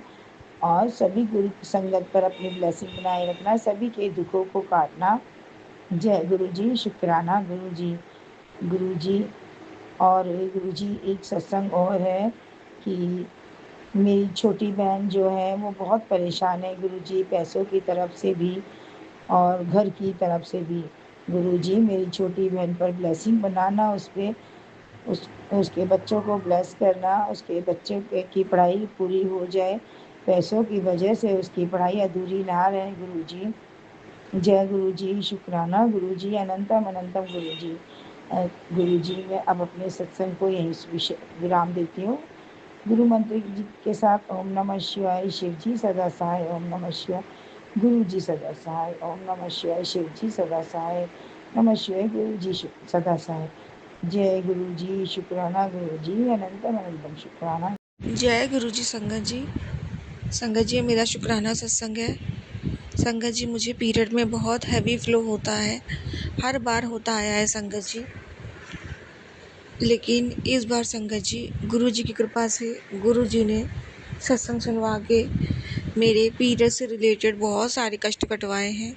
Speaker 9: और सभी गुरु संगत पर अपनी ब्लेसिंग बनाए रखना, सभी के दुखों को काटना। जय गुरु जी। शुक्राना गुरु जी। गुरु जी और गुरु जी एक सत्संग और है कि मेरी छोटी बहन जो है वो बहुत परेशान है गुरु जी, पैसों की तरफ से भी और घर की तरफ से भी। गुरु जी मेरी छोटी बहन पर ब्लेसिंग बनाना, उसके बच्चों को ब्लेस करना, उसके बच्चे की पढ़ाई पूरी हो जाए, पैसों की वजह से उसकी पढ़ाई अधूरी ना रहे गुरु जी। जय गुरु जी। शुक्राना गुरु जी। अनंतम अनंतम गुरु जी। गुरु जी मैं अब अपने सत्संग को यहीं विराम देती हूँ गुरु मंत्र जी के साथ। ओम नमः शिवाय। शिव जी सदा सहाय। ओम नमः शिवाय। गुरु जी सदा सहाय। ओम नमः शिवाय। शिव जी सदा सहाय। नमः शिवाय। गुरु जी सदा सहाय। जय गुरु जी। शुक्राना गुरु जी। अनंतम अनंतम शुक्राना।
Speaker 10: जय गुरु जी। संगत जी मेरा शुक्राना सत्संग है। संगत जी मुझे पीरियड में बहुत हैवी फ्लो होता है, हर बार होता आया है संगत जी, लेकिन इस बार संगत जी गुरु जी की कृपा से गुरु जी ने सत्संग सुनवा के मेरे पीरियड से रिलेटेड बहुत सारे कष्ट कटवाए हैं।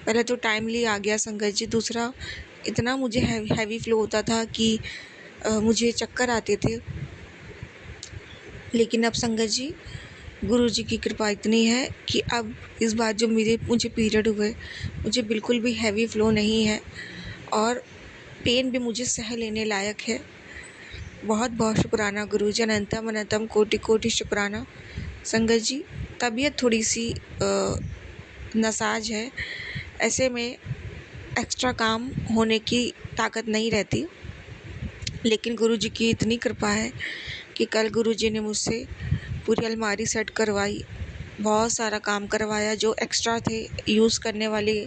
Speaker 10: पहले तो टाइमली आ गया संगत जी, दूसरा इतना मुझे हैवी फ्लो होता था कि मुझे चक्कर आते थे। लेकिन अब संगत जी गुरु जी की कृपा इतनी है कि अब इस बार जो मुझे पीरियड हुए, मुझे बिल्कुल भी हैवी फ्लो नहीं है और पेन भी मुझे सह लेने लायक है। बहुत बहुत शुक्राना गुरु जी। अनंतम अनंतम कोटि कोटि शुक्राना संगत जी। तबीयत थोड़ी सी नासाज है, ऐसे में एक्स्ट्रा काम होने की ताकत नहीं रहती, लेकिन गुरु जी की इतनी कृपा है कि कल गुरु जी ने मुझसे पूरी अलमारी सेट करवाई, बहुत सारा काम करवाया। जो एक्स्ट्रा थे, यूज़ करने वाली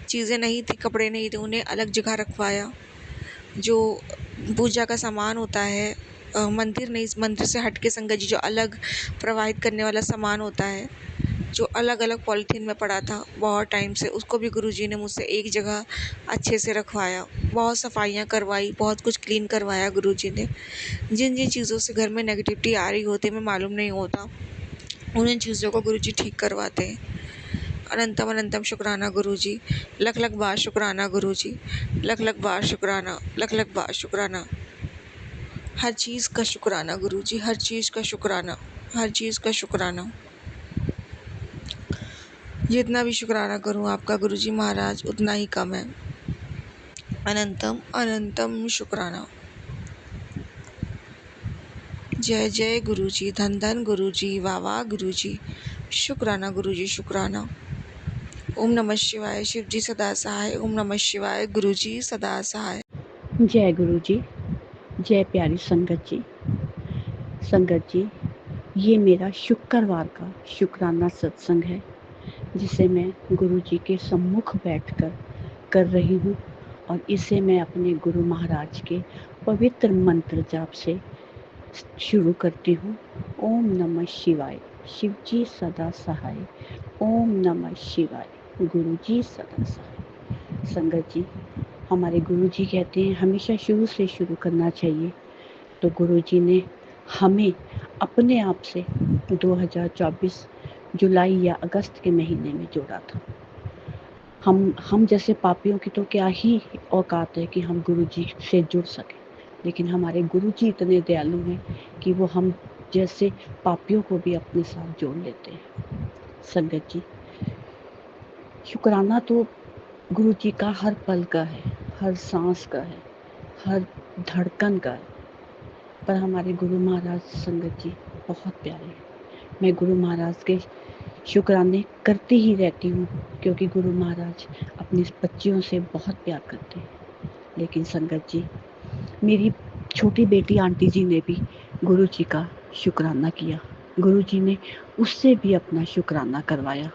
Speaker 10: चीज़ें नहीं थी, कपड़े नहीं थे, उन्हें अलग जगह रखवाया। जो पूजा का सामान होता है, मंदिर से हट के संगत जी जो अलग प्रोवाइड करने वाला सामान होता है, जो अलग अलग पॉलीथीन में पड़ा था बहुत टाइम से, उसको भी गुरु जी ने मुझसे एक जगह अच्छे से रखवाया। बहुत सफाइयाँ करवाई, बहुत कुछ क्लीन करवाया गुरु जी ने। जिन जिन चीज़ों से घर में नेगेटिविटी आ रही होती है, मैं मालूम नहीं होता, उन चीज़ों को गुरु जी ठीक करवाते हैं। अनंतम अनंतम शुक्राना गुरु जी। लख लख बार शुक्राना गुरु जी। लख लख बार शुक्राना, लख लख बार शुक्राना। हर चीज़ का शुक्राना गुरु जी, हर चीज़ का शुक्राना, हर चीज़ का शुक्राना। जितना भी शुक्राना करूँ आपका गुरु जी महाराज उतना ही कम है। अनंतम अनंतम शुक्राना। जय जय गुरु जी। धन धन गुरु जी। वाह वाह गुरु जी। शुक्राना गुरु जी, शुक्राना। ओम नमः शिवाय। शिव जी सदा सहाय। ओम नमः शिवाय। गुरु जी सदा सहाय।
Speaker 11: जय गुरु जी। जय प्यारी संगत जी। संगत जी ये मेरा शुक्रवार का शुक्राना सत्संग है, जिसे मैं गुरु जी के सम्मुख बैठकर कर रही हूँ, और इसे मैं अपने गुरु महाराज के पवित्र मंत्र जाप से शुरू करती हूँ। ओम नमः शिवाय। शिव जी सदा सहाय। ओम नमः शिवाय। गुरु जी सदा सहाय। संगत जी हमारे गुरु जी कहते हैं हमेशा शुरू से शुरू करना चाहिए, तो गुरु जी ने हमें अपने आप से 2024 जुलाई या अगस्त के महीने में जोड़ा था। हम जैसे पापियों की तो क्या ही औकात है कि हम गुरु जी से जुड़ सकें, लेकिन हमारे गुरु जी इतने दयालु हैं कि वो हम जैसे पापियों को भी अपने साथ जोड़ लेते हैं। संगत जी शुक्राना तो गुरु जी का हर पल का है, हर सांस का है, हर धड़कन का है, पर हमारे गुरु महाराज संगत जी बहुत प्यारे हैं। मैं गुरु महाराज के शुक्राने करती ही रहती हूँ, क्योंकि गुरु महाराज अपनी बच्चियों से बहुत प्यार करते हैं। लेकिन संगत जी मेरी छोटी बेटी आंटी जी ने भी गुरु जी का शुक्राना किया, गुरु जी ने उससे भी अपना शुक्राना करवाया।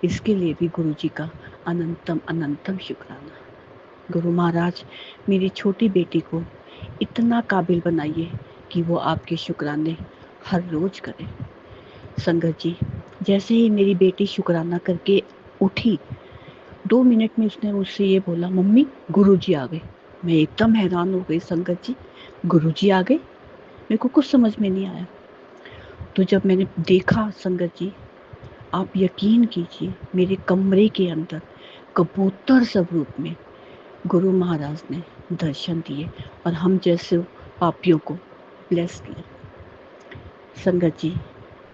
Speaker 11: इसके लिए भी गुरु जी का अनंतम अनंतम शुक्राना। गुरु महाराज मेरी छोटी बेटी को इतना काबिल बनाइए कि वो आपके शुक्राने हर रोज करे। संगत जी जैसे ही मेरी बेटी शुक्राना करके उठी, 2 मिनट में उसने मुझसे ये बोला, मम्मी गुरुजी आ गए। मैं एकदम हैरान हो गई, संगत जी गुरुजी आ गए? मेरे को कुछ समझ में नहीं आया। तो जब मैंने देखा संगत जी, आप यकीन कीजिए मेरे कमरे के अंदर कबूतर स्वरूप में गुरु महाराज ने दर्शन दिए और हम जैसे पापियों को ब्लेस किया। संगत जी,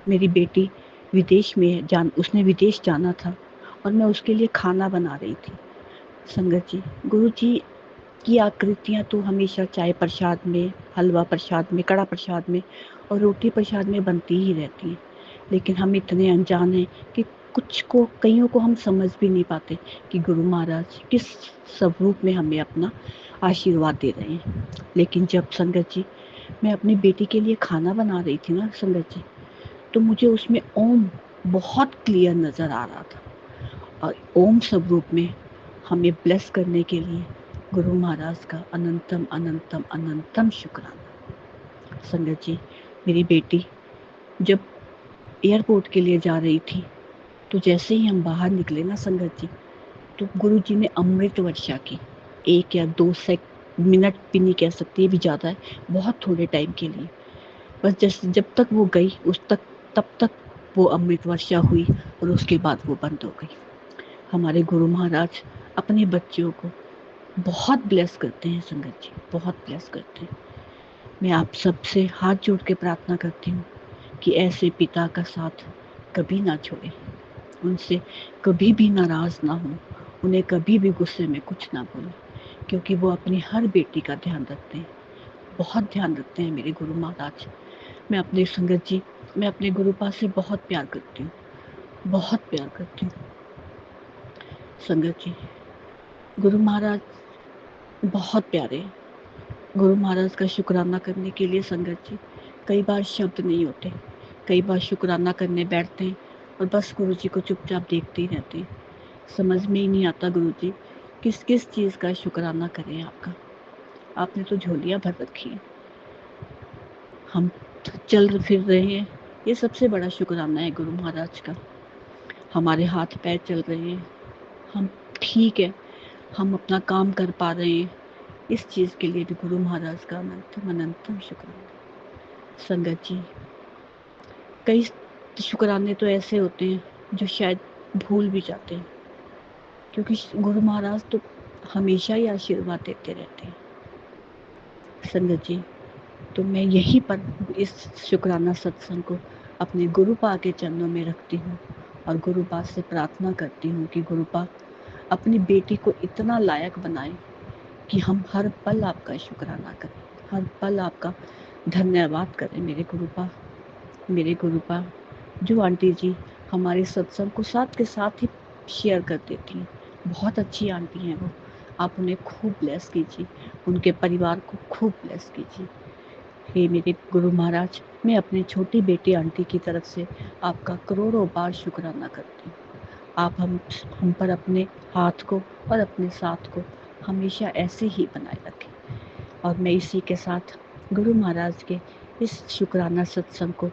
Speaker 11: मेरी बेटी विदेश में उसने विदेश जाना था और मैं उसके लिए खाना बना रही थी। संगत जी, गुरु जी की आकृतियाँ तो हमेशा चाय प्रसाद में, हलवा प्रसाद में, कड़ा प्रसाद में और रोटी प्रसाद में बनती ही रहती हैं, लेकिन हम इतने अनजान हैं कि कईयों को हम समझ भी नहीं पाते कि गुरु महाराज किस स्वरूप में हमें अपना आशीर्वाद दे रहे हैं। लेकिन जब संगत जी मैं अपनी बेटी के लिए खाना बना रही थी ना संगत जी, तो मुझे उसमें ओम बहुत क्लियर नज़र आ रहा था और ओम स्वरूप में हमें ब्लेस करने के लिए गुरु महाराज का अनंतम अनंतम अनंतम शुक्राना। संगत जी, मेरी बेटी जब एयरपोर्ट के लिए जा रही थी, तो जैसे ही हम बाहर निकले ना संगत जी, तो गुरु जी ने अमृत वर्षा की। 1 या 2 मिनट भी नहीं कह सकती, ये भी ज़्यादा है, बहुत थोड़े टाइम के लिए। बस जब तक वो गई तब तक वो अमृत वर्षा हुई और उसके बाद वो बंद हो गई। हमारे गुरु महाराज अपने बच्चों को बहुत ब्लेस करते हैं संगत जी, बहुत ब्लेस करते हैं। मैं आप सबसे हाथ जोड़ के प्रार्थना करती हूँ कि ऐसे पिता का साथ कभी ना छोड़े, उनसे कभी भी नाराज़ ना हो, उन्हें कभी भी गुस्से में कुछ ना बोले, क्योंकि वो अपनी हर बेटी का ध्यान रखते हैं, बहुत ध्यान रखते हैं मेरे गुरु महाराज। मैं अपने संगत जी, मैं अपने गुरुपा से बहुत प्यार करती हूँ, बहुत प्यार करती हूँ। संगत जी, गुरु महाराज बहुत प्यारे हैं। गुरु महाराज का शुक्राना करने के लिए संगत जी कई बार शब्द नहीं होते, कई बार शुक्राना करने बैठते हैं और बस गुरु जी को चुपचाप देखते ही रहते हैं। समझ में ही नहीं आता गुरु जी किस किस चीज़ का शुक्राना करें आपका। आपने तो झोलियाँ भर रखी हैं, हम चल फिर रहे हैं, ये सबसे बड़ा शुक्राना है गुरु महाराज का। हमारे हाथ पैर चल रहे हैं, हम ठीक है, हम अपना काम कर पा रहे हैं, इस चीज़ के लिए भी गुरु महाराज का अनंतम अनंतम शुक्राना। संगत जी, कई शुक्राने तो ऐसे होते हैं जो शायद भूल भी जाते हैं, क्योंकि गुरु महाराज तो हमेशा ही आशीर्वाद देते रहते हैं। संगत जी, तो मैं यहीं पर इस शुक्राना सत्संग को अपने गुरुपा के चरणों में रखती हूँ और गुरुपा से प्रार्थना करती हूँ कि गुरुपा अपनी बेटी को इतना लायक बनाए कि हम हर पल आपका शुक्राना करें, हर पल आपका धन्यवाद करें। मेरे गुरुपा जो आंटी जी हमारे सत्संग को साथ के साथ ही शेयर कर देती हैं, बहुत अच्छी आंटी हैं वो। आप उन्हें खूब ब्लेस कीजिए, उनके परिवार को खूब ब्लेस कीजिए। हे मेरे गुरु महाराज, मैं अपने छोटी बेटी आंटी की तरफ से आपका करोड़ों बार शुक्राना करती हूँ। आप हम पर अपने हाथ को और अपने साथ को हमेशा ऐसे ही बनाए रखें। और मैं इसी के साथ गुरु महाराज के इस शुक्राना सत्संग को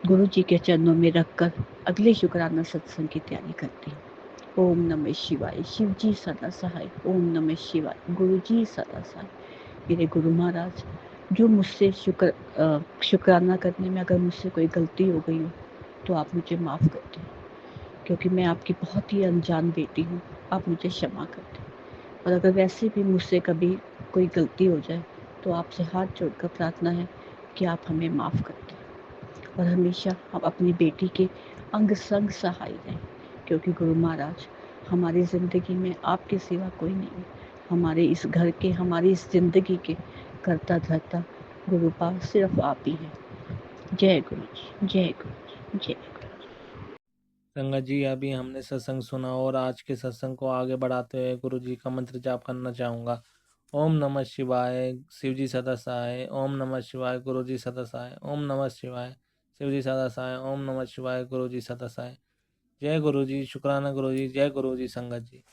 Speaker 11: गुरु जी के चरणों में रखकर अगले शुक्राना सत्संग की तैयारी करती हूँ। ओम नमः शिवाय। शिव जी सदा सहाय। ओम नमः शिवाय। गुरु जी सदा सहाय। मेरे गुरु महाराज, जो मुझसे शुक्राना करने में अगर मुझसे कोई गलती हो गई हो तो आप मुझे माफ़ कर दें, क्योंकि मैं आपकी बहुत ही अनजान बेटी हूँ, आप मुझे क्षमा कर दें। और अगर वैसे भी मुझसे कभी कोई गलती हो जाए तो आपसे हाथ जोड़कर प्रार्थना है कि आप हमें माफ़ कर दें और हमेशा हम अपनी बेटी के अंग संग सहाय रहें, क्योंकि गुरु महाराज हमारी ज़िंदगी में आपके सिवा कोई नहीं है। हमारे इस घर के, हमारी इस ज़िंदगी के करता धरता गुरुपा सिर्फ आप ही हैं। जय गुरु जी, जय गुरु जी, जय गुरु जी।
Speaker 1: संगत जी, अभी हमने सत्संग सुना और आज के सत्संग को आगे बढ़ाते हुए गुरु जी का मंत्र जाप करना चाहूँगा। ओम नमः शिवाय, शिव जी सदा सहाय। ओम नमः शिवाय, गुरु जी सदा सहाय। ओम नमः शिवाय, शिव जी सदा सहाय। ओम नमः शिवाय, गुरु जी सदा सहाय। जय गुरु जी, शुक्राना गुरु जी, जय गुरु जी संगत जी।